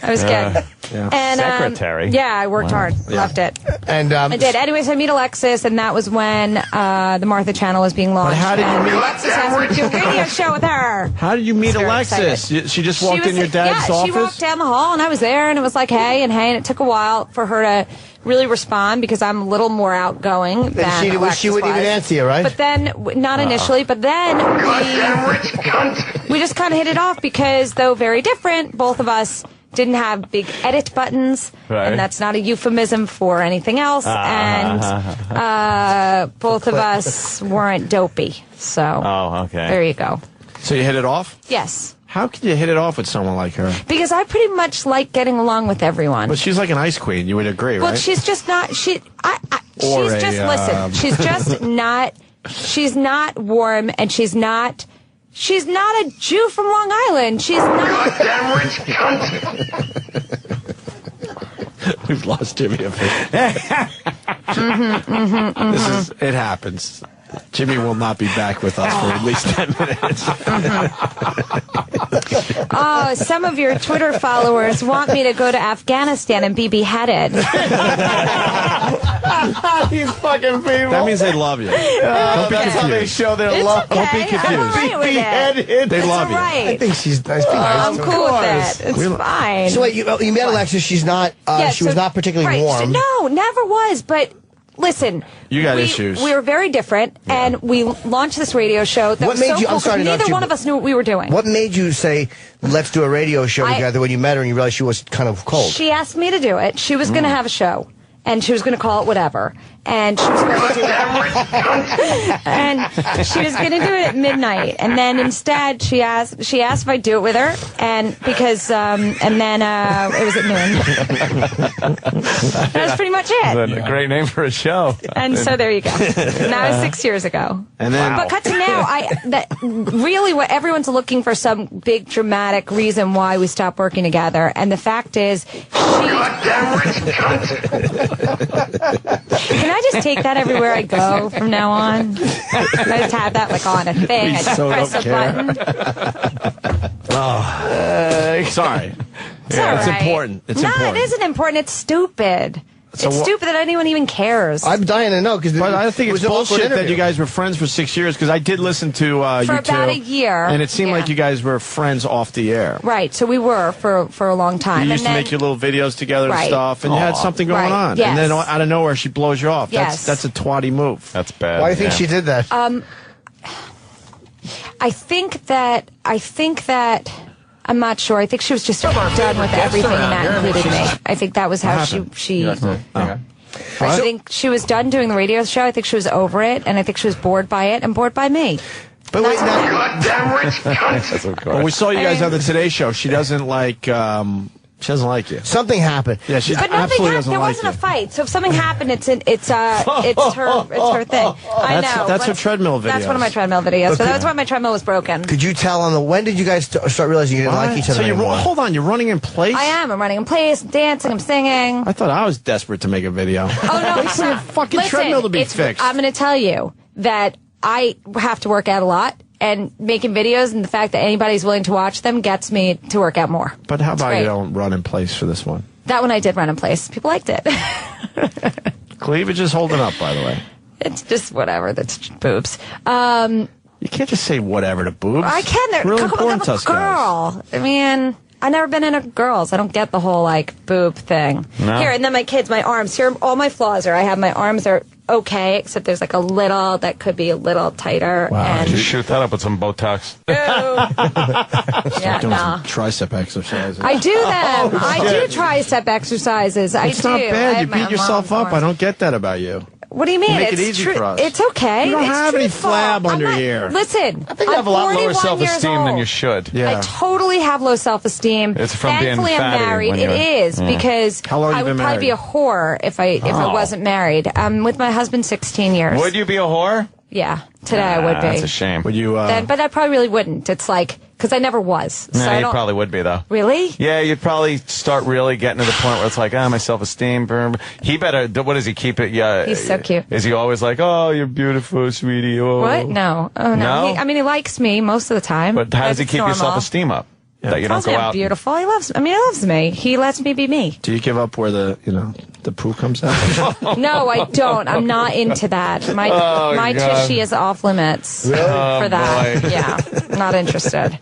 I was good. Yeah. And, Secretary? Yeah, I worked hard. Loved it. And I did. Anyways, I meet Alexis, and that was when the Martha Channel was being launched. how did you and meet- Alexis asked me to do a radio show with her. How did you meet I was very Alexis? excited. She just walked in your dad's yeah, office? she walked down the hall, and I was there, and it was like, hey, and it took a while for her to really respond because I'm a little more outgoing than Alexis she wouldn't even answer you, right? But then, not initially, but then we just kind of hit it off because, though very different, both of us didn't have big edit buttons, and that's not a euphemism for anything else, and both of us weren't dopey. So, there you go. So you hit it off? Yes. How can you hit it off with someone like her? Because I pretty much like getting along with everyone. But she's like an ice queen. You would agree, Well, right? she's just not. Listen. She's just not. She's not warm, and she's not a Jew from Long Island. She's not. Goddamn rich cunt! We've lost Jimmy a bit. It happens. Jimmy will not be back with us for at least 10 minutes. Oh, some of your Twitter followers want me to go to Afghanistan and be beheaded. These fucking people. That means they love you. Don't be confused. They show their It's love. okay. Don't be confused. I'm all right with it. They love you. Right. I think she's nice. I'm cool with that. It's fine. So wait, you met Alexis. She's not. Yeah, she was not particularly warm. No, never was. But listen, You got issues. We were very different, and we launched this radio show. That What was made so you- I'm cool, sorry to 'cause interrupt neither you, one of us knew what we were doing. What made you say, "Let's do a radio show I- together"? When you met her and you realized she was kind of cold. She asked me to do it. She was going to have a show, and she was going to call it whatever. And she was going to do it. And she was going to do it at midnight. And then instead, she asked if I'd do it with her, and because and then it was at noon. That was pretty much it. A great name for a show. And so there you go. And that was 6 years ago. And then, But cut to now, really what everyone's looking for some big dramatic reason why we stopped working together. And the fact is, Goddamn rich cunt! can I just take that everywhere I go from now on? I just have that like on a thing. I just so press a don't care. button. sorry. It's all It's right. important. It's no, important. it isn't important. It's stupid. So it's stupid that anyone even cares. I'm dying to know because But I think it's bullshit that you guys were friends for 6 years because I did listen to you For two. about a year. And it seemed Yeah. like you guys were friends off the air. Right, so we were for a long time. You used and to then, make your little videos together and Right. stuff, and you had something going Right. on. Yes. And then out of nowhere, she blows you off. Yes. That's a twatty move. That's bad. Why do you think she did that? I think that I'm not sure. I think she was just done with everything, and that included me. I think that was how she. I think she was done doing the radio show. I think she was over it, and I think she was bored by it and bored by me. But wait, now, Goddamn rich cunt! Well, we saw you guys on the Today Show. She doesn't like. She doesn't like you. something happened. Yeah, she But nothing absolutely happened. doesn't There like wasn't you. a fight. So if something happened, it's her thing. I know. That's her treadmill videos. That's one of my treadmill videos. So that was why my treadmill was broken. Could you tell on the when did you guys start realizing you didn't like each other So anymore? hold on, you're running in place? I am. I'm running in place, dancing, I'm singing. I thought I was desperate to make a video. Oh no, Wait for your fucking Listen, treadmill to be fixed. I'm going to tell you that I have to work out a lot, and making videos and the fact that anybody's willing to watch them gets me to work out more. But how about great. you don't run in place for this one? That one I did run in place. People liked it. Cleavage is holding up, by the way. It's just whatever. That's boobs. You can't just say whatever to boobs. I can. They're really I'm important to a us guys. girl. I mean, I've never been into girls. I don't get the whole like boob thing. No. Here, and then my kids, my arms. Here, all my flaws are. I have my arms are okay, except there's like a little that could be a little tighter. And Just shoot that up with some Botox. yeah, Doing nah. some tricep exercises. I do them. I do tricep exercises. I It's do. not I bad. You have my beat yourself mom's up. I don't get that about you. What do you mean? You make it It's easy true. for us. It's okay. You don't It's have any truthful. flab I'm under not- here. Listen, I think you have a lot lower 41 self-esteem years than old. you should. Yeah. I totally have low self-esteem. It's from being Thankfully, I'm fatty married. when It you're- is because How long I you would been probably married? be a whore if I wasn't married. I'm with my husband 16 years. Would you be a whore? Yeah, today I would be. That's a shame. Would you? But I probably really wouldn't. It's like, because I never was. So No, I you don't, probably would be, though. Really? Yeah, you'd probably start really getting to the point where it's like, my self-esteem. He better, what does he keep it? Yeah. He's so cute. Is he always like, oh, you're beautiful, sweetie? Oh. What? No. Oh, no. No? He likes me most of the time. But how does he It's keep your normal. self-esteem up? That you don't Tells go me I'm out. beautiful. He loves me. He lets me be me. Do you give up where the poo comes out? No, I don't. I'm not into that. My God. tushy is off limits for that. boy. Yeah, not interested.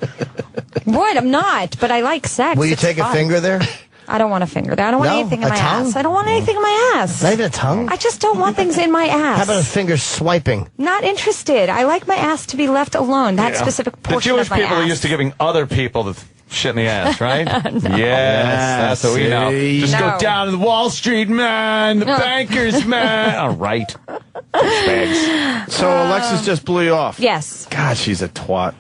What? I'm not. But I like sex. Will you It's take a fun. finger there? I don't want a finger there. I don't want No? anything in A my tongue? ass. I don't want anything in my ass. Not even a tongue? I just don't want things in my ass. How about a finger swiping? Not interested. I like my ass to be left alone. That specific The portion Jewish of my people ass. are used to giving other people the shit in the ass, right? Yes, that's what we know. Just No. go down to the Wall Street man, the bankers man. All right. Douchebags. So Alexis just blew you off. Yes. God, she's a twat.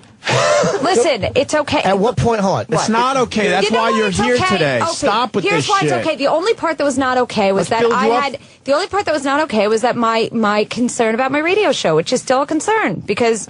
Listen, it's okay. At what point, hold on. It's not okay. That's You know why why you're it's here okay? today. Okay, Stop with Here's this why shit. it's okay. The only part that was not okay was Let's that build I you up. had. The only part that was not okay was that my concern about my radio show, which is still a concern because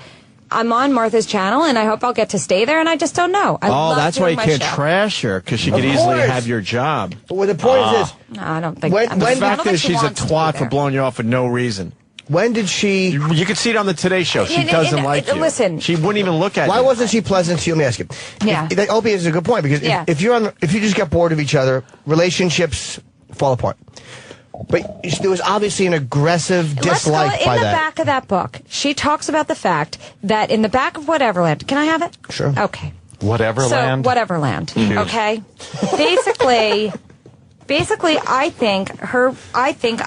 I'm on Martha's channel and I hope I'll get to stay there, and I just don't know. I love that's why doing you my can't show. trash her, because she could Of easily course. have your job. Well, the point is this. No, I don't think. When- I don't The when- think- I don't fact think is she she's a wants to be twat for there. blowing you off for no reason. When did she... You could see it on the Today Show. She And- doesn't and- like you. listen. She wouldn't even look at Why you. wasn't she pleasant to you? Let me ask you. Yeah. Opie is a good point, because Yeah. if you just get bored of each other, relationships fall apart. But there was obviously an aggressive Let's go dislike in by the that. back of that book. She talks about the fact that in the back of Whateverland. Can I have it? Sure. Okay. Whatever So, land. Whateverland. Huge. Okay. Basically, I think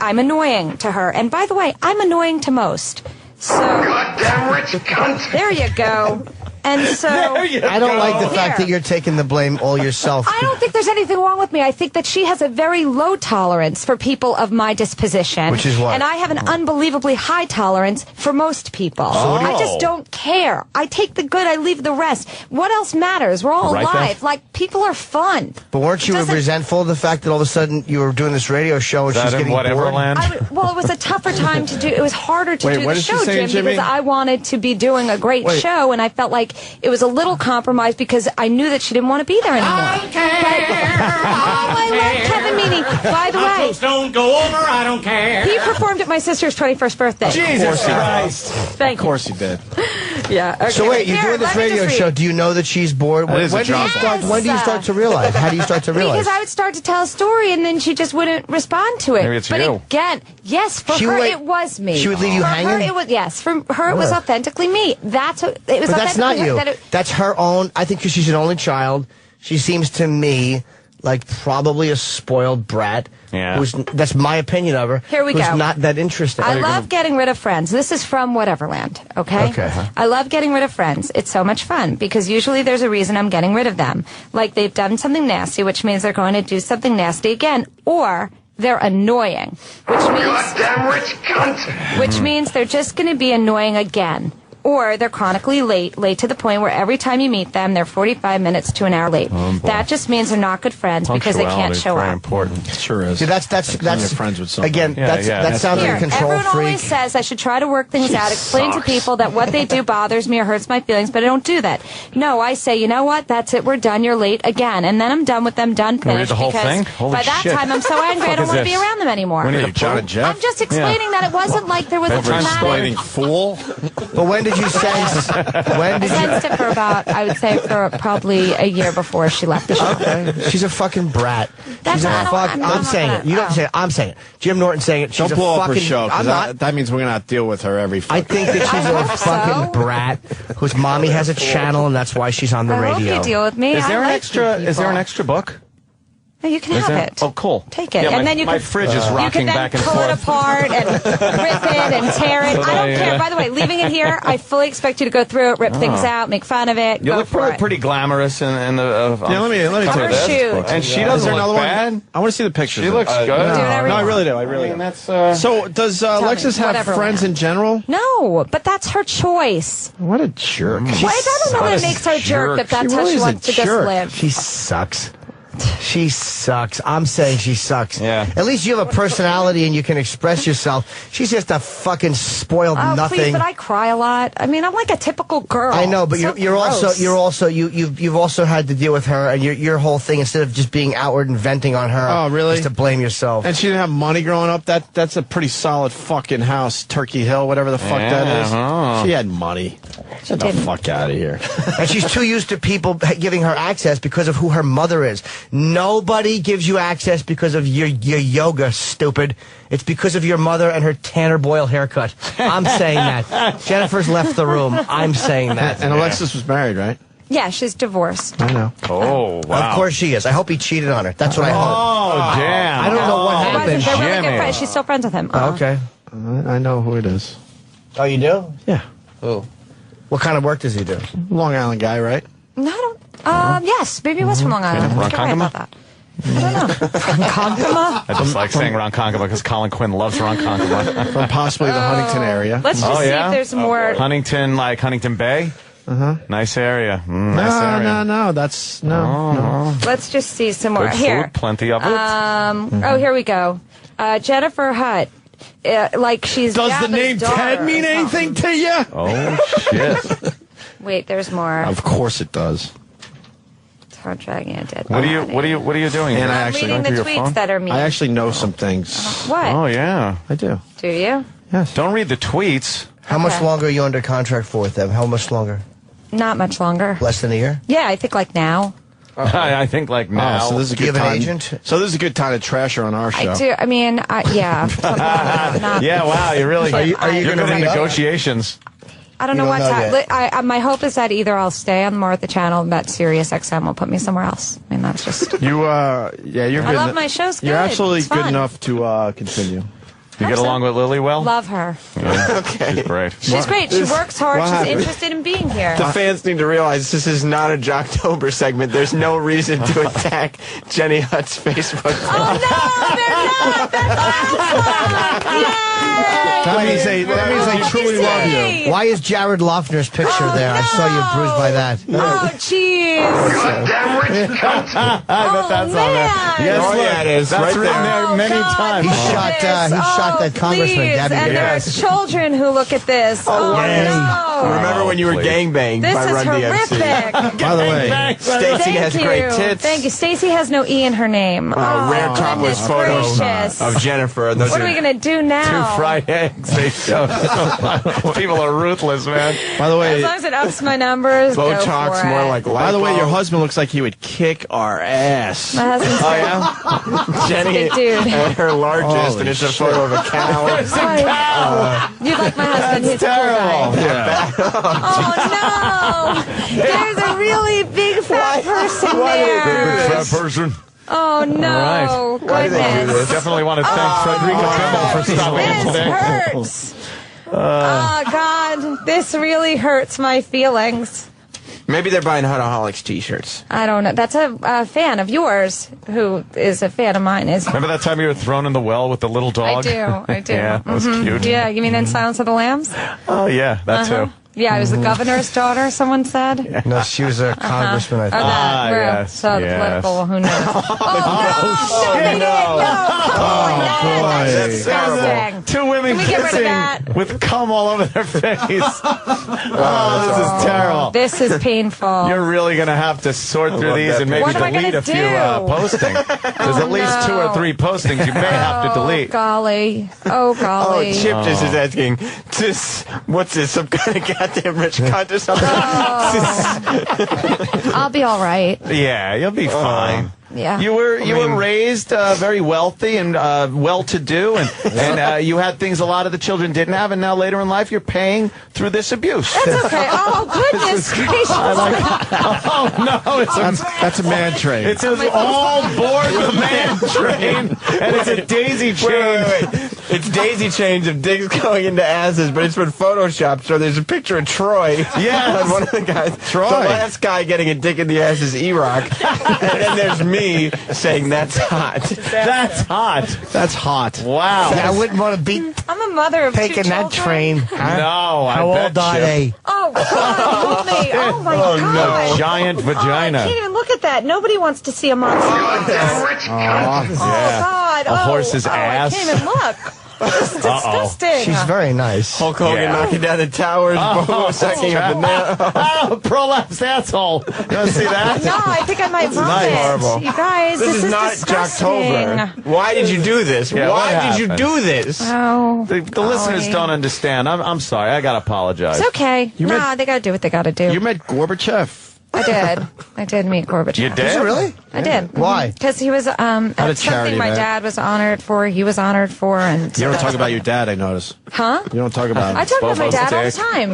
I'm annoying to her. And by the way, I'm annoying to most. So Goddamn rich cunt. there you go. And so I don't like the fact Here. that you're taking the blame all yourself. I don't think there's anything wrong with me. I think that she has a very low tolerance for people of my disposition. Which is what? And I have an unbelievably high tolerance for most people. I just don't care. I take the good, I leave the rest. What else matters? We're all Right, alive. Beth? Like, people are fun. But weren't you It doesn't- resentful of the fact that all of a sudden you were doing this radio show and Is she's that in getting whatever bored? land? Well, it was a tougher time to do. It was harder to Wait, do what the is she show, saying, Jim, Jimmy? because I wanted to be doing a great Wait. show, and I felt like it was a little compromised because I knew that she didn't want to be there anymore. I love Kevin Meaney. By the way, Don't go over, I don't care. he performed at my sister's 21st birthday. Jesus Christ. Thank Of course he did. you. Yeah. Okay. So wait, you're Here, doing this let me radio just read. show. Do you know that she's bored? That is a job. When do you start to realize? How do you start to realize? Because I would start to tell a story and then she just wouldn't respond to it. Maybe it's but you. again, yes, for She her would- it was me. she would leave you for hanging? Her, it was, yes, for her it was Ugh. authentically me. That's what it was. But that's not authentically you. her- that it- That's her own. I think because she's an only child, she seems to me like probably a spoiled brat. Yeah. That's my opinion of her. Here we who's go. not that interesting. I love getting rid of friends. This is from Whateverland, okay? Okay. I love getting rid of friends. It's so much fun because usually there's a reason I'm getting rid of them. Like they've done something nasty, which means they're going to do something nasty again, or they're annoying, Goddamn rich cunt. which means they're just going to be annoying again. Or they're chronically late to the point where every time you meet them, they're 45 minutes to an hour late. That just means they're not good friends because they can't Punctuality is show very up. important. It sure is. See, that's when you're friends with someone. again. Yeah, yeah. That sounds Here, like a control everyone freak. always says I should try to work things out, explain to people that what they do bothers me or hurts my feelings, but I don't do that. No, I say, you know what? That's it. We're done. You're late again, and then I'm done with them. Done. Can we read Finished. the whole because thing? Holy by that shit. time, I'm so angry. I Fuck don't is want to be this? around them anymore. We need Hey, John and Jeff. I'm just explaining that it wasn't like there was a Explaining dramatic. fool. But when did you sense? When I did you? sensed it for about, I would say, for probably a year before she left the show. Okay. She's a fucking brat. That's She's a not- fuck. I'm I'm not saying gonna- it. You don't say it. I'm saying it. Jim Norton saying it. She's Don't a blow up fucking. her show, I'm because not. that means we're going to have to deal with her every I fucking think that she's I a hope fucking so. brat whose mommy has a channel and that's why she's on the I hope radio. you deal with me. Is there I an like extra? you Is there an people. extra book? No, you can Is have there? it. Oh, cool. Take it, Yeah, and my, then you my can. fridge is You rocking can then back and pull forth. it apart and rip it and tear it. I don't care. By the way, leaving it here, I fully expect you to go through it, rip things out, make fun of it. You go look for it. pretty glamorous in the. Yeah, let me cover take of this. this. And she doesn't Is there look another bad. one? I want to see the pictures. She of looks it. good. Do whatever No, you I really want. do. I really And do. that's. So, does Alexis have whatever friends land. in general? No, but that's her choice. What a jerk. Why, I don't know What that a it makes her a jerk jerk. that that's She how really she is a wants to just jerk. live. She sucks. She sucks. I'm saying she sucks. Yeah. At least you have a personality and you can express yourself. She's just a fucking spoiled nothing. Please, but I cry a lot. I mean, I'm like a typical girl. I know, but So you've also had to deal with her, and your whole thing, instead of just being outward and venting on her, Oh, really? is to blame yourself. And she didn't have money growing up. That's a pretty solid fucking house, Turkey Hill, whatever the fuck that is. Uh-huh. She had money. Get the fuck out of here. And she's too used to people giving her access because of who her mother is. Nobody gives you access because of your yoga, stupid. It's because of your mother and her Tanner Boyle haircut. I'm saying that. Jennifer's left the room. I'm saying that. And Alexis was married, right? Yeah, she's divorced. I know. Oh, wow. Of course she is. I hope he cheated on her. That's what I hope. Oh, damn. I don't know what happened. They're really good Jimmy. friends. She's still friends with him. Oh, okay. I know who it is. Oh, you do? Yeah. Who? What kind of work does he do? Long Island guy, right? No, I don't. Yes, maybe it was from Long Island. I forget Ronkonkoma? about that. I don't know. Ronkonkoma? I just like saying Ronkonkoma because Colin Quinn loves Ronkonkoma. From possibly the Huntington area. Let's just see if there's more. Huntington, like Huntington Bay? Uh-huh. Nice area. Nice area. No. That's no. Let's just see some more. Good Here. food, plenty of it. Oh, here we go. Jennifer Hutt. Like she's. Does the Gabba's name daughter Ted or mean something. anything to you? Oh, shit. Wait, there's more. Of course it does. Hard dragging a dead What are body. you doing? And here? I I'm actually reading the going through your tweets phone? that are mean. I actually know some things. What? Oh, yeah. I do. Do you? Yes. Don't read the tweets. How much Okay. longer are you under contract for with them? How much longer? Not much longer. Less than a year? Yeah, I think like now. I think like now. Oh, so this is a Do you good have an time. agent? So this is a good time to trash her on our show. I do. I mean, yeah. Not- Yeah, wow, you really. Are you You're gonna good at re-up? negotiations. I don't You know don't what know time. My hope is that either I'll stay on more at the channel, and that Sirius XM will put me somewhere else. I mean, that's just. You, yeah, you're I good. love my shows. You're good. absolutely It's good fun. enough to continue. You get along with Lily well? Love her. Okay. She's great. She's great. She works hard. what She's happened? interested in being here. The fans need to realize this is not a Jocktober segment. There's no reason to attack Jenny Hutt's Facebook. Oh no, they're not. That's awesome. Yay! That means they truly love you. Why is Jared Loeffner's picture there? I saw you bruised by that. Oh jeez. Goddamn rich cunt. I bet that's on there. man. Yes, Oh, look, yeah, it is. That's Right written there. there many God, times. He look shot, at this. he shot that Congressman, please. Gabby And Yes. there's children who look at this. Oh, Yay. no. Remember when you were please. gangbanged This by is Run DMC? horrific. By the way, Stacy Thank has you. great tits. Thank you. Stacy has no E in her name. Oh, Rare topless goodness photos gracious. of Jennifer. And those What are we going to do now? Two fried eggs. They show. People are ruthless, man. by the As way, long as it ups my numbers, go Botox for more it. like by the way, your lipo. husband looks like he would kick our ass. My husband's Oh yeah, Jenny good dude. at her largest, Holy and it's a photo of a cow. You like my husband? He's a cool guy. Oh no! There's a really big fat person there. Fat person. Oh no! Goodness. Definitely want to thank Frederica Bimmel for stopping in This today. hurts. Oh God, this really hurts my feelings. Maybe they're buying Hutaholics t-shirts. I don't know. That's a fan of yours who is a fan of mine. Is Remember that time you were thrown in the well with the little I dog? do. I do. Yeah, that was cute. Yeah, you mean in Silence of the Lambs? Oh, yeah, that too. Yeah, I was the governor's daughter. Someone said. No, she was a congressman, I Oh, think. that. Well, yes, so yes. political. Who knows? That's terrible. Two women Can we get rid of kissing that? with cum all over their face. This is terrible. This is painful. You're really going to have to sort through love these that and maybe What am I delete gonna a few do? postings. There's at least 2 or 3 postings you may have to delete. Golly. Oh, Oh, golly. Chip just is asking, what's this, some kind of goddamn rich cunt or something? I'll be all right. Yeah, you'll be fine. Yeah. You were raised very wealthy and well-to-do, and you had things a lot of the children didn't have, and now later in life you're paying through this abuse. That's okay. Oh, goodness gracious. Oh no, That's a man train. it's all board the man train, and it's a daisy chain. Wait. It's daisy chains of dicks going into asses, but it's been photoshopped, so there's a picture of Troy. Yes. And one of the guys. Troy. The last guy getting a dick in the ass is E-Rock. And then there's me saying, that's hot. That's hot. That's hot. Wow. Yeah, I wouldn't want to be I'm a mother of taking two that children. train. Huh? No, How I old bet are you. they? Oh, God, help me. Oh, my God. Giant Oh, I vagina. can't even look look at that. Nobody wants to see a monster. Oh, that rich cunt. Oh, God. A horse's ass. I can't even look. This is disgusting. She's very nice. Hulk Hogan knocking down the towers. Bobo sucking up the nail. Oh, prolapsed asshole. You want to see that? No, I think I might vomit. horrible. You guys, this is not disgusting. Jocktober. Why did you do this? Yeah, Why what did you do this? Oh, The listeners don't understand. I'm sorry. I got to apologize. it's okay. They got to do what they got to do. You met Gorbachev. I did meet Gorbachev. You did? Is it really? I did. Why? Because he was a something charity my event. dad was honored for. He was honored for, and You don't talk about your dad, I notice. huh? You don't talk about I talk about my Bobo's dad all the dick. time.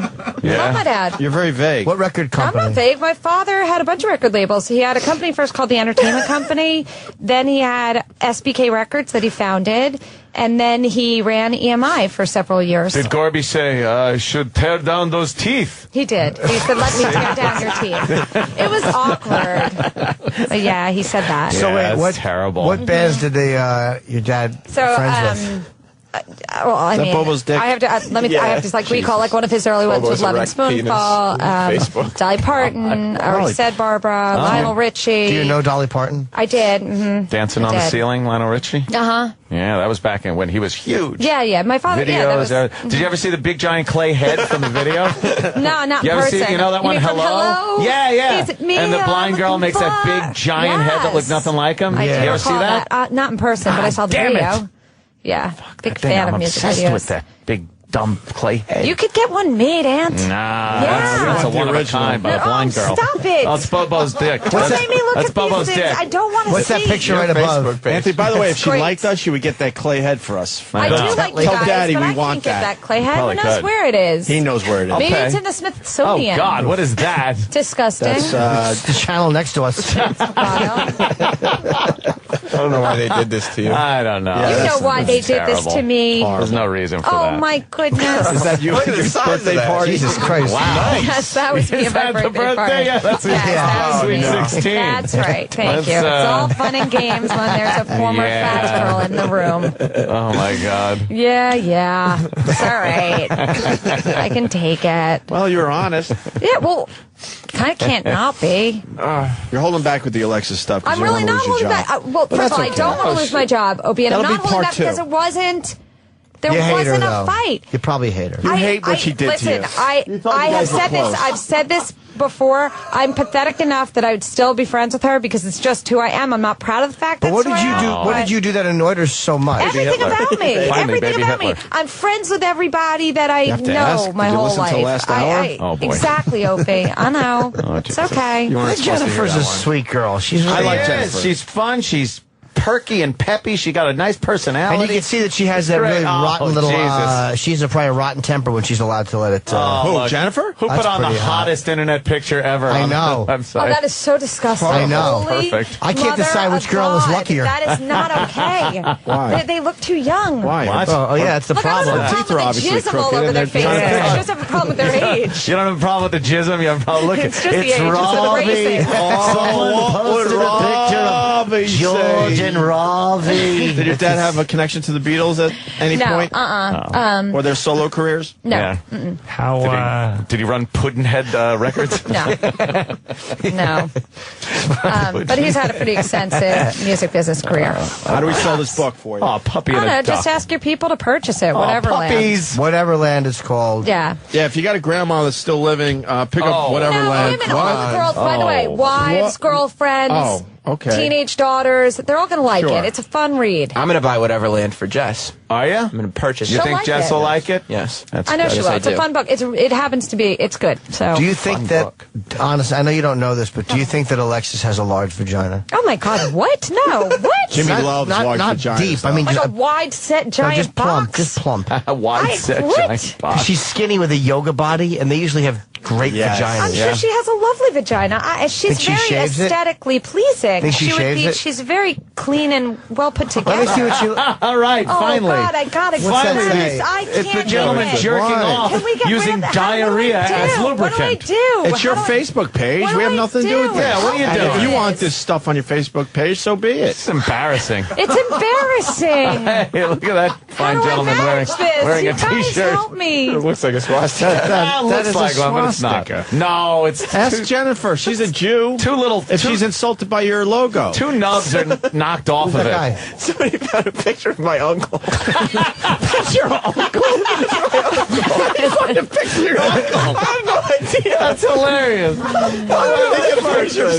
I love my dad. You're very vague. What record I'm company? not vague. My father had a bunch of record labels. He had a company first called the Entertainment Company. Then he had SBK Records that he founded. And then he ran EMI for several years. Did Gorby say, I should tear down those teeth? He did. He said, let me tear down your teeth. It was awkward. But yeah, he said that. So wait, that's what? terrible. What bands did your dad So, friends with? well, I that mean, Bobo's dick? I have to I have to recall like one of his early ones was Bobo's Loving erect penis Spoonfall, on Facebook. Dolly Parton, I already said Barbara, Lionel Richie. Do you know Dolly Parton? I did. Mm-hmm. Dancing on the ceiling, Lionel Richie? Uh-huh. Yeah, that was back in when he was huge. Yeah. My father. Videos. Yeah, that was, Did you ever see the big giant clay head from the video? no, not You in ever person. see? You know that one? mean from Hello? Yeah. Is it me? And the blind girl looking makes that for- big giant head that looks Yes. nothing like him. I do You ever see recall that? Not in person, but I saw the damn video. it. Yeah, big That thing, fan I'm of music obsessed videos. with that big dumb clay head. You could get one made, Aunt. Nah, Yeah. that's a The one of a original. kind by a blind girl. Stop it. Oh, it's Bobo's dick. Don't make me look That's at Bobo's these things. dick. I don't want to see. What's that picture right above? Anthony, by the way, if she Great. liked us, she would get that clay head for us. I do like you Tell guys, Daddy but we I want can't get that. that clay head. Probably Who knows could. where it is? He knows where it is. Maybe Okay. it's in the Oh, Smithsonian. God, what is that? Disgusting. That's, The channel next to us. I don't know why they did this to you. I don't know. you know why they did this to me. There's no reason for Oh that. my goodness. is that you Look at at the your size of birthday that. party? Jesus Christ. Wow. Yes, that was me Is at my that the birthday party. birthday? Yeah, that's Yes, that was Sweet me. 16. That's right. Thank That's, you. It's all fun and games when there's a former Yeah. fat girl in the room. Oh, my God. Yeah. It's all right. I can take it. Well, you're honest. Yeah, well, kind of can't not be. You're holding back with the Alexis stuff. 'cause I'm you don't really wanna not lose your holding job. back. Well, But first of all, that's I don't okay. want to lose my job, Opie, and I'm That'll not be holding part back because two. it wasn't. There You hate her, wasn't a though. fight. You probably hate her. You hate what she did listen, to you. I You have thought you guys were said this. close. I've said this before. I'm pathetic enough that I would still be friends with her because it's just who I am. I'm not proud of the fact But that's what who did I you am, do? What but did you do that annoyed her so much? Everything about me. Finally, Everything baby about me. Hitler. I'm friends with everybody that I have to know ask. my Did you whole listen life. till last hour? Oh, boy. Exactly, Opie. I know. It's Jesus. okay. You weren't supposed to hear Jennifer's that a one. sweet girl. She's really I like She Jennifer. is. She's fun. She's perky and peppy. She got a nice personality. And you can see that she has that Great. really Oh, rotten little. Jesus. She's a probably a rotten temper when she's allowed to let it. Who, look. Jennifer? Who That's put on the pretty hot. hottest internet picture ever? I on know. the Oh, website? that is so disgusting. I know. Holy Perfect. I can't mother decide which of girl is God. luckier. That is not okay. Why? They look too young. Why? What? Oh, yeah, that's the Look, I problem. don't have a Teeth are problem with the obviously jism all crooked over and their they're faces. trying to- I just have a problem with their age. You don't have a problem with the jism. You have a problem. Look, It's just the age, it's the Ravi. racing. Someone posted a picture of Robbie George say? and Ravi. Did your dad have a connection to the Beatles at any No, point? Or their solo careers? No. Yeah. How, Did he run Puddinhead Records? No. No. But he's had a pretty extensive music business career. How do we sell this book for you? Oh, puppy I and don't a know, duck. just ask your people to purchase it, whatever land. puppies. Whatever land it's called. Yeah. Yeah, if you got a grandma that's still living, pick up Oh. whatever No, land. women, all the girls, by the way, Oh. wives, What? girlfriends, Oh, okay. teenage daughters, they're all going to like Sure. it. It's a fun read. I'm going to buy whatever land for Jess. Are you? I'm going to purchase You She'll it. think like Jess it. will like it? Yes. That's I know good. she Yes, will. I It's a do. fun book. It happens to be, it's good. So. Do you think Fun that, book. honestly, I know you don't know this, but do you think that Alexis has a large vagina? Oh my God, what? No, what? Jimmy loves large not vaginas. deep. I mean, Like just, a wide set no, giant just plump. box? Just plump. A wide I set quit. giant box. She's skinny with a yoga body, and they usually have great Yes. vaginas. I'm sure she has a lovely vagina. She's Think she very shaves it? aesthetically pleasing. Think she would shaves be. it? She's very clean and well put together. Let me see what you. All right, Oh finally. God, I gotta What's that get say? this. I It's can't the gentleman do it. jerking Why? off Can we get using rid of diarrhea How do I as do? lubricant. What do I do? It's your How do I- Facebook page. What We do have I nothing to do with do? this. Yeah, what are you And doing? if you Yes. want this stuff on your Facebook page, so be it. It's embarrassing. It's embarrassing. Hey, look at that. fine How do I gentleman manage this? wearing You a guys T-shirt. help me. It looks like a swastika. That that looks is a like one, but it's not. swastika. No, it's Ask Jennifer. She's a Jew. If she's insulted by your logo. two nubs are knocked off of it. Somebody found a picture of my uncle. That's your uncle. You find a picture of your uncle. I have no idea. That's hilarious.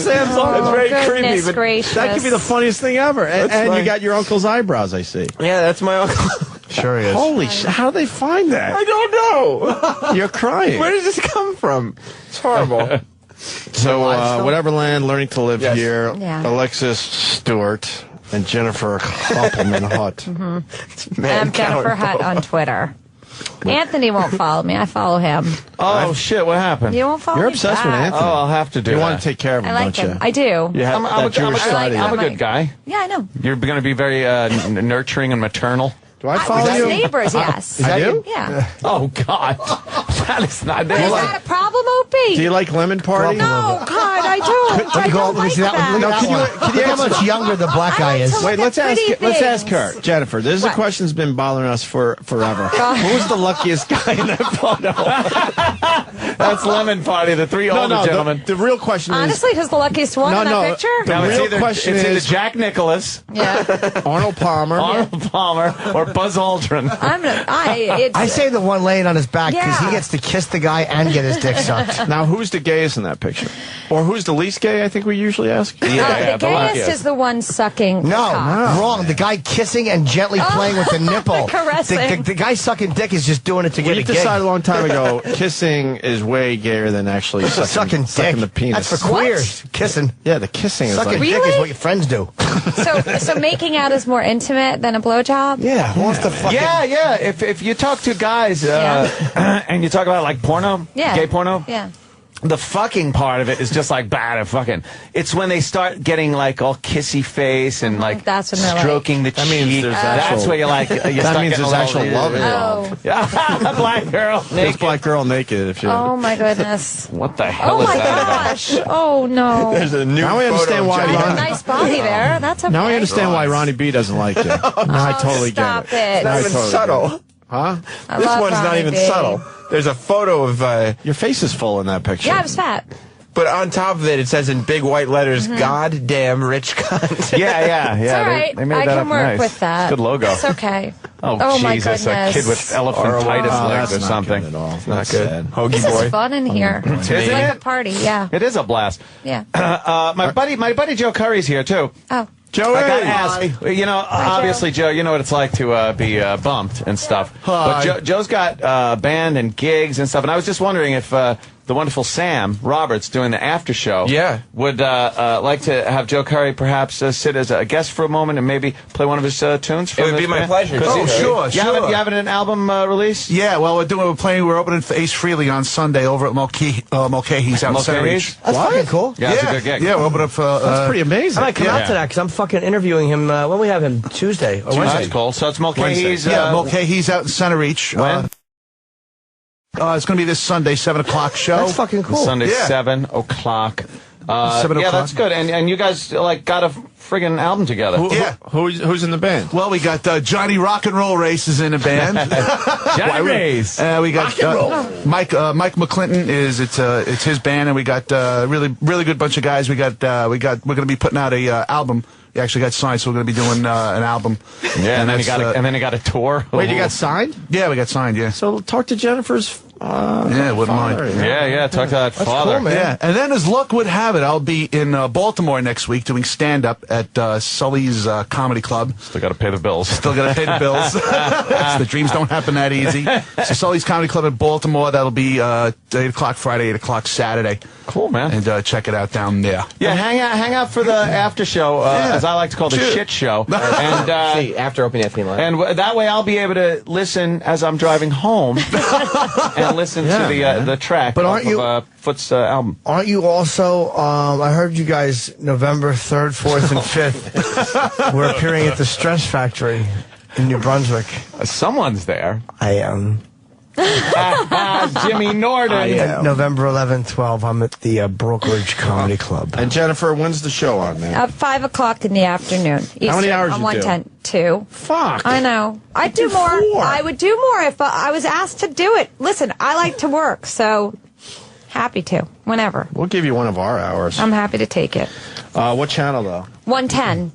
Sam's uncle. It's very creepy, Goodness but gracious. That could be the funniest thing ever. And, That's you fine. got your uncle's eyebrows, I see. yeah, that's my uncle. Sure he is. Holy shit. How do they find that? I don't know. You're crying. Where did this come from? It's horrible. So, whatever land, learning to live Yes. here. Yeah. Alexis Stewart and Jennifer Koppelman Hutt. I'm Jennifer Hutt on Twitter. Anthony won't follow me. I follow him. Oh, shit, what happened? You won't follow You're me obsessed with back. Anthony. Oh, I'll have to do You that. want to take care of him, I like don't him. you? I do. Yeah, I'm that Jewish side of I'm a you. good guy. Yeah, I know. You're going to be very nurturing and maternal. Do I We're follow just you? neighbors, yes. I do? Yeah. Oh, God. That is not... Is that a problem, Opie? Do you like Lemon Party? No, God, I don't. I don't like that. Look at how much younger the black guy is. Wait, let's ask her. Jennifer, this is a What? question's been bothering us for forever. God. Who's the luckiest guy in that photo? That's Lemon Party, the three older gentlemen. The real question is... Honestly, who's the luckiest one in that picture? The Now, real it's question either is Jack Nicklaus, Yeah. Arnold Palmer. Arnold Palmer, or Buzz Aldrin. I say the one laying on his back because Yeah. he gets to kiss the guy and get his dick sucked. Now, who's the gayest in that picture? Or who's the least gay, I think we usually ask? the gayest is the one sucking. No, cock. wrong. The guy kissing and gently playing with the nipple. Caressing. The guy sucking dick is just doing it to get We a gig. decided a long time ago, kissing is way gayer than actually Sucking dick. the penis. That's for queers. Kissing. Yeah, the kissing is Sucking like... dick is what your friends do. So making out is more intimate than a blowjob? Yeah. Who wants to fucking... Yeah. If you talk to guys and you talk about like porno, Yeah. gay porno, Yeah. the fucking part of it is just like bad at fucking. It's when they start getting like all kissy face and like That's when they're stroking the That means cheek. there's That's actual- where you like. You That start means getting there's a actual little- love involved. Oh. Yeah, black girl It's naked. black girl naked. If you... Oh my goodness. What the hell Oh is my that about? gosh. Oh no. There's a new Now we understand why I have a Ron... nice body there. That's okay. Now I understand why Ronnie B doesn't like you. Now I totally Stop get it. it. Now I Not even totally subtle. get it. Huh? I This love one's not Ronnie even B. subtle. There's a photo of, Your face is full in that picture. Yeah, I was fat. but on top of it says in big white letters, "Goddamn rich cunt." Yeah. It's all right. They made I that can up work nice. with that. It's a good logo. It's okay. Oh, my Jesus, a goodness. kid with elephantitis Oh, legs that's or not something. good at all. Not That's good. sad. Hoagie This boy. is fun in here. It's Isn't like it? a party. Yeah. It is a blast. Yeah. My buddy Joe Curry's here too. Oh. Joey! I got asked. You know, obviously, Joe, you know what it's like to be bumped and stuff. But Joe's got band and gigs and stuff, and I was just wondering if the wonderful Sam Roberts doing the after show would like to have Joe Curry perhaps sit as a guest for a moment and maybe play one of his tunes. It would be my pleasure. Oh, sure, sure. You having an album release? Yeah, well, we're opening for Ace Frehley on Sunday over at Mulcahy's out in Center Beach. That's fucking cool. Yeah, it's a good gig. Yeah, we're opening up for... That's pretty amazing. I might come out to that because I'm fucking interviewing him. When we have him? Tuesday or Wednesday? That's cool. So it's Mulcahy's. yeah, Mulcahy's out in Center Beach. When? It's going to be this Sunday, 7 o'clock show. That's fucking cool. Sunday, Yeah. 7 o'clock. 7 yeah, o'clock. that's good. And you guys like got a friggin' album together. Yeah. Who's in the band? Well, we got Johnny Rock and Roll Race is in a band. Johnny Race. We got Mike McClinton it's his band, and we got really good bunch of guys. We're going to be putting out a album. We actually got signed, so we're going to be doing an album. Yeah, and then that's, he got a tour. Wait, you got signed? Yeah, we got signed. Yeah. So talk to Jennifer's. Yeah, wouldn't mind. father, Yeah, talk to that father. cool, man. Yeah, and then as luck would have it, I'll be in Baltimore next week doing stand-up at Sully's Comedy Club. Still got to pay the bills. Still got to pay the bills. The dreams don't happen that easy. So Sully's Comedy Club in Baltimore, that'll be 8 o'clock Friday, 8 o'clock Saturday. Cool, man. And check it out down there. Yeah, hang out for the after show, as I like to call the shit show. And after Opie and Anthony Live. and that way I'll be able to listen as I'm driving home and listen to the track But aren't of Foot's album. Aren't you also, I heard you guys November 3rd, 4th, and 5th were appearing at the Stress Factory in New Brunswick. Someone's there. I am. Jimmy Norton. November 11th, 12th, I'm at the Brokerage Comedy Club. And Jennifer, when's the show on, man? 5 o'clock in the afternoon. Eastern, many hours on you do? 110. 2. Fuck. I know. I'd do more. 4. I would do more if I was asked to do it. Listen, I like to work, so happy to. Whenever. We'll give you one of our hours. I'm happy to take it. What channel, though? 110.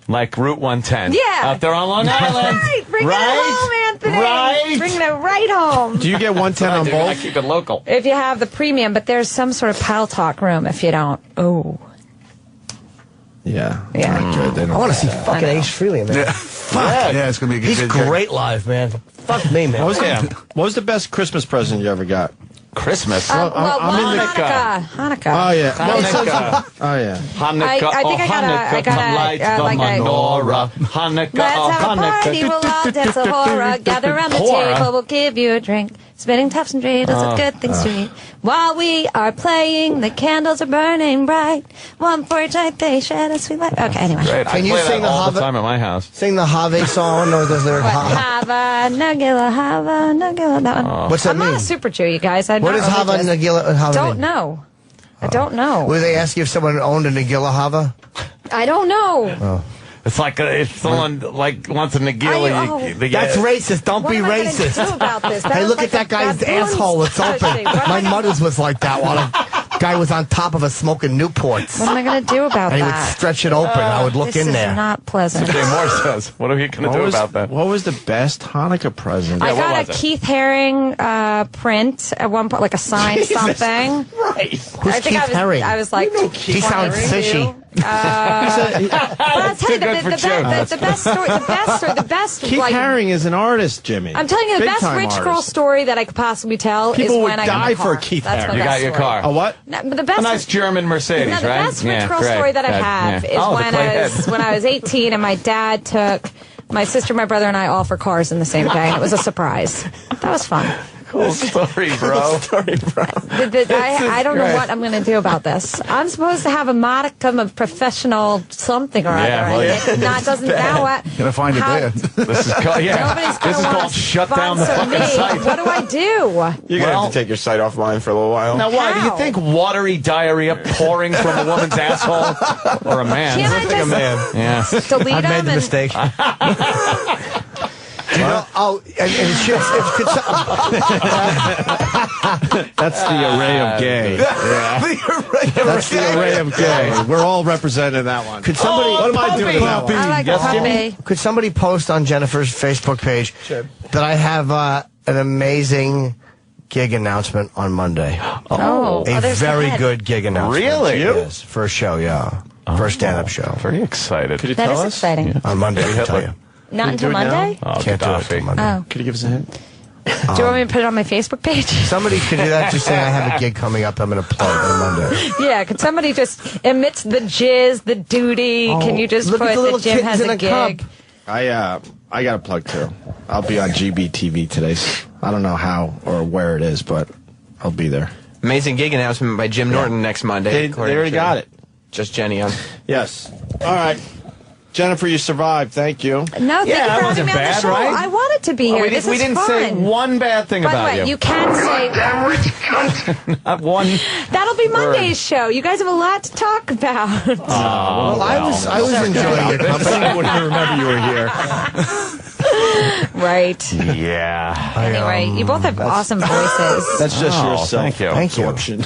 Like Route 110. Yeah. Out there on Long Island. Right. Bring it home, Anthony. Right. Bring it right home. Do you get 110 on I both? keep it local. If you have the premium, but there's some sort of pal talk room if you don't. Oh. Yeah. Yeah. Good. They I don't want to see like that. fucking Ace Frehley, man. Fuck. Yeah, it's going to be a He's good great live, man. Fuck me, man. What was the best Christmas present you ever got? Christmas. Well, I'm in the- Hanukkah. Oh, yeah. Hanukkah. Oh, yeah. Hanukkah. I think I got a light the like a- menorah. Hanukkah. Let's have a party, we'll all dance a horror. Gather around the Horror? table, we'll give you a drink. Spinning tops and dreidels of good things to eat. While we are playing, the candles are burning bright. One for each night, they shed a sweet light. Okay, anyway. Great. Can I you play sing that the all the Hobbit- time at my house. Sing the Have song or those lyrics. Hava Nagila, that one. What's that I'm mean? not a super Jew, you guys. I'm What not is Hava religious. Nagila? Don't know. I don't know. Will they ask you if someone owned a Nagila Hava? I don't know. It's like if someone like wants a Nagila, That's racist. Don't What be am I gonna racist. do about this? That Hey, was look like at that a guy's baboon's asshole. It's open. touching. What am My I gonna- mother's was like that while a guy was on top of us smoking Newports. What am I going to do about And he would that? stretch it open. I would look This in there. is not pleasant. Jay Moore says, "What are you going to do about that?" What was the best Hanukkah present? I what got was a it? Keith Haring print at one point, like a signed something. Who's I think Keith Haring? I was like, He sounds fishy. But I'll tell you, good for Joe. the best story, the best, Keith like, Haring is an artist, Jimmy. I'm telling you, the Big best time rich girl artist. story that I could possibly tell People is would when I got die my for car. a Keith That's my Haring. You best got your story. car. A what? No, but the best A nice German Mercedes, No, the right? best rich girl story that I have is when I was 18 and my dad took my sister, my brother, and I all for cars in the same day, and it was a surprise. That was fun. Cool story, bro. I don't know what I'm going to do about this. I'm supposed to have a modicum of professional something or other. Yeah, well, and it not doesn't now what? Gonna find it how- there. This is called, Nobody's This is gonna called wanna shut down the sponsor fucking me. site. What do I do? You're going to Well- have to take your site offline for a little while. Now, why do you How? think watery diarrhea pouring from a woman's asshole or a man? Can't I just Yeah. delete I them? made the and- mistake. You know, and it should, That's the array of gay. That's the array of gay. We're all represented in that one. could somebody? What am I doing? Now? I like Yes, puppy. Could somebody post on Jennifer's Facebook page that I have an amazing gig announcement on Monday? Oh, A there's very the head. good gig announcement. Really? Yes, for a show, yeah. For a stand-up show. Very excited. Could you That tell is us? exciting. On Monday, I can tell you. Not until do it now? Monday? Oh, Can't do it Gaddafi. till Monday. Oh. Could you give us a hint? Do you want me to put it on my Facebook page? Somebody could do that. Just say I have a gig coming up. I'm going to plug on Monday. Yeah, could somebody just amidst the jizz, the duty, can you just look put at the little that Jim kittens has in a a cup. gig? I got a plug too. I'll be on GBTV today. I don't know how or where it is, but I'll be there. Amazing gig announcement by Jim Norton next Monday. They already got it. Just Jenny on. Yes. All right. Jennifer, you survived. Thank you. No, thank Yeah, you that for having wasn't me on the bad, show. right? I wanted to be here. we This didn't, we is didn't fun. say one bad thing By about the way, you. you can say Not one. that'll be Monday's show. You guys have a lot to talk about. Well, I was enjoying your company. I wouldn't even remember you were here. Right. Yeah. Anyway, you both have awesome voices. That's just your thank you. self-absorption.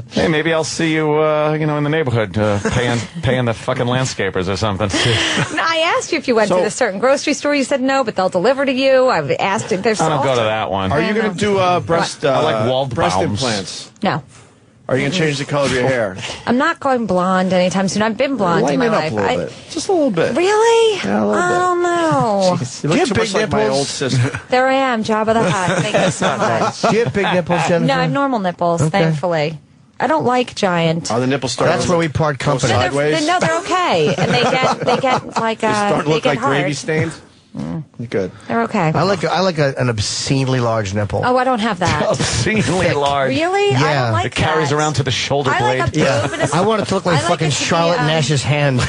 Hey, maybe I'll see you, in the neighborhood, paying the fucking landscapers or something. I asked you if you went to the certain grocery store. You said no, but they'll deliver to you. I've asked if there's. I don't go to that one. Are you going to do breast I like walled breast bombs. implants? No, Are you going to change the color of your hair? I'm not going blonde anytime soon. I've been blonde Lighten in my it up life. a little bit. Just a little bit. Really? Yeah, a little I bit. don't know. You look too much like my old sister. There I am, Jabba the Hutt. Thank you so much. Do you have big nipples, Jennifer? No, I have normal nipples, thankfully. I don't like giant. Are the nipples starting? That's where we part company. No, sideways? they're okay, and they get like They start to they look get like hard. gravy stains. Good. They're okay. I like an obscenely large nipple. Oh, I don't have that. Obscenely large. Really? I Yeah. don't like It carries that. around to the shoulder I blade. like a boob and a I want it to look like I like fucking it to be, Charlotte Nash's hand.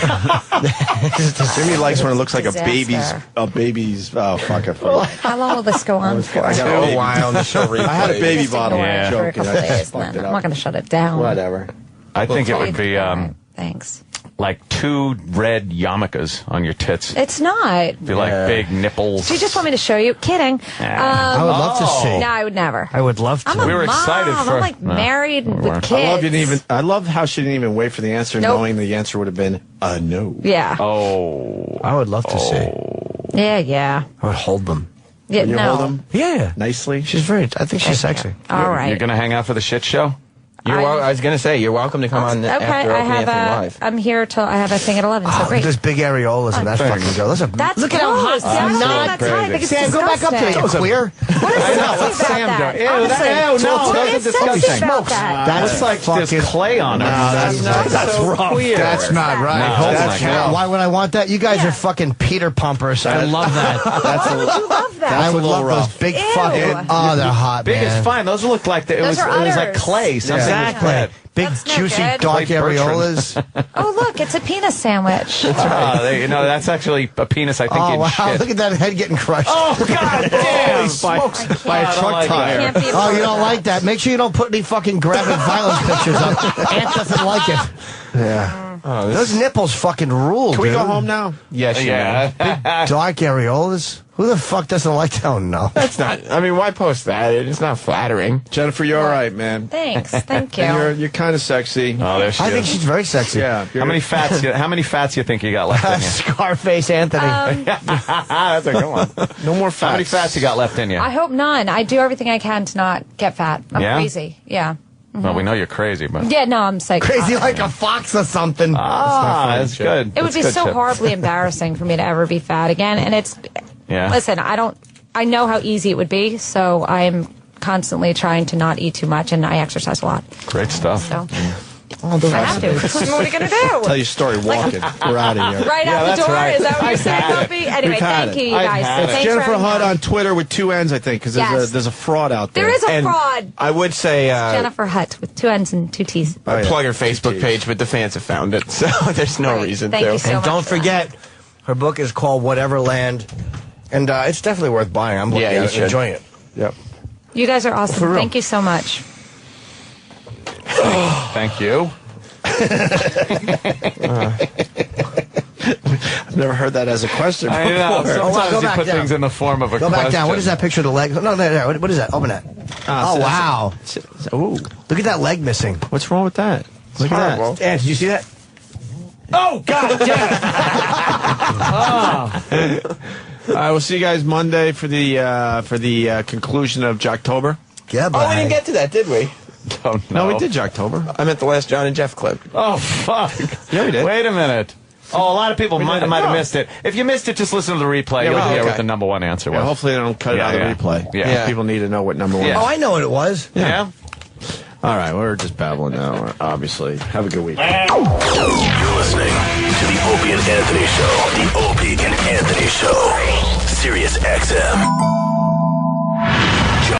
Jimmy likes when it looks like Disaster. a baby's. Oh fuck! I forgot. How long will this go on for? I got a baby. I had a baby Just bottle. ignore it Yeah. for a Joking. couple I days, just fucked then. it I'm not up. going to shut it down. Whatever. I think it would be All right, thanks. like 2 red yarmulkes on your tits. It's not. Be like big nipples. Do you just want me to show you? Kidding. I would love to see. No, I would never. I would love to. I'm a We were mom. excited for- I'm like No, married we with weren't. kids. I love how she didn't even wait for the answer, Nope. knowing the answer would have been no. Yeah. Oh. I would love to see. Yeah. I would hold them. Yeah, You no. hold them Yeah. nicely. She's very. I think she's sexy. All right. You're going to hang out for the shit show? I was going to say, you're welcome to come on Okay, after I Opie have Anthony Live. I'm here till I have a thing at 11. So Oh, great. those big areolas and that fucking girl. Those are, That's look at how hot. gross. That's Not that's hot. I think it's Sam, go back up there, you disgusting. queer. What is what's sexy Sam about that? doing? Ew, Honestly, no, what those is are sexy disgusting. about that? That's like fucking there's clay on her. That's rough. weird. That's not right. No, That's that's Why would I want that? You guys are fucking Peter pumpers. I love that. Why would you love that? I would a little love rough. those big Ew. fucking. Oh, they're hot, Big man. is fine. Those look like it was Those are like udders. clay. Something Exactly. was Big, That's no juicy, good. dark Like Bertrand. areolas. Oh, look, it's a penis sandwich. that's actually a penis. I think Oh, you'd wow. shit. Look at that head getting crushed. Oh, God damn! by a truck tire. Can't be Oh, you don't like that? Make sure you don't put any fucking graphic violence pictures up. Aunt doesn't like it. Yeah. Those nipples fucking rule, Can we dude. go home now? Yes, Yeah. Dark areolas? Who the fuck doesn't like that? Oh, no. That's not. I mean, why post that? It's not flattering. Jennifer, you're all right, man. Thanks. Thank you. And you're kind of sexy. Oh, there she I is. think she's very sexy. Yeah. How many fats? How many fats you think you got left in you? Scarface Anthony. That's a good one. No more fats. How many fats you got left in you? I hope none. I do everything I can to not get fat. I'm Yeah? crazy. Yeah. Well, we know you're crazy, but Yeah, no, I'm psycho. Crazy like a fox or something. that's good. It would be so horribly embarrassing for me to ever be fat again. And it's, Yeah. listen, I know how easy it would be, so I'm constantly trying to not eat too much, and I exercise a lot. Great stuff. So I have to. What are you going to do? Tell your story walking. We're out of here. Right out the door? Is that what you're saying, Opie? Anyway, We've had thank it. you, you guys. Thanks for Jennifer having me Hutt on. on Twitter with 2 N's, I think, because Yes. there's a fraud out there. There is a And fraud. I would say Jennifer Hutt with 2 N's and 2 T's. Oh, yeah. plug her Facebook page, but the fans have found it, so there's no Right. reason Thank to. you so And much don't for that. forget, her book is called Whatever Land, and it's definitely worth buying. I'm looking Yeah, you at it, should. enjoying it. Yep. You guys are awesome. Thank you so much. Thank you. I've never heard that as a question before. I know. Go Sometimes you back put down. things in the form of a Go question. back down. What is that picture of the leg? No, there. What is that? Open that. Oh, wow. Ooh, Look at that leg missing. what's wrong with that? Look at horrible. that. Ant, did you see that? Oh, God damn! All right, we'll see you guys Monday for the conclusion of Jocktober. Yeah, Oh, we didn't get to that, did we? Oh, No, we did Jocktober. I meant the last John and Jeff clip. Oh, fuck. Yeah, we did. Wait a minute. Oh, a lot of people might have missed it. If you missed it, just listen to the replay. Yeah, You'll hear okay. what the number one answer was. Yeah, hopefully they don't cut it Yeah, out of yeah. the replay. Yeah. People need to know what number 1 Yeah. Oh, is. I know what it was. Yeah? All right, we're just babbling now, obviously. Have a good week. You're listening to the Opie and Anthony Show. The Opie and Anthony Show. Sirius XM.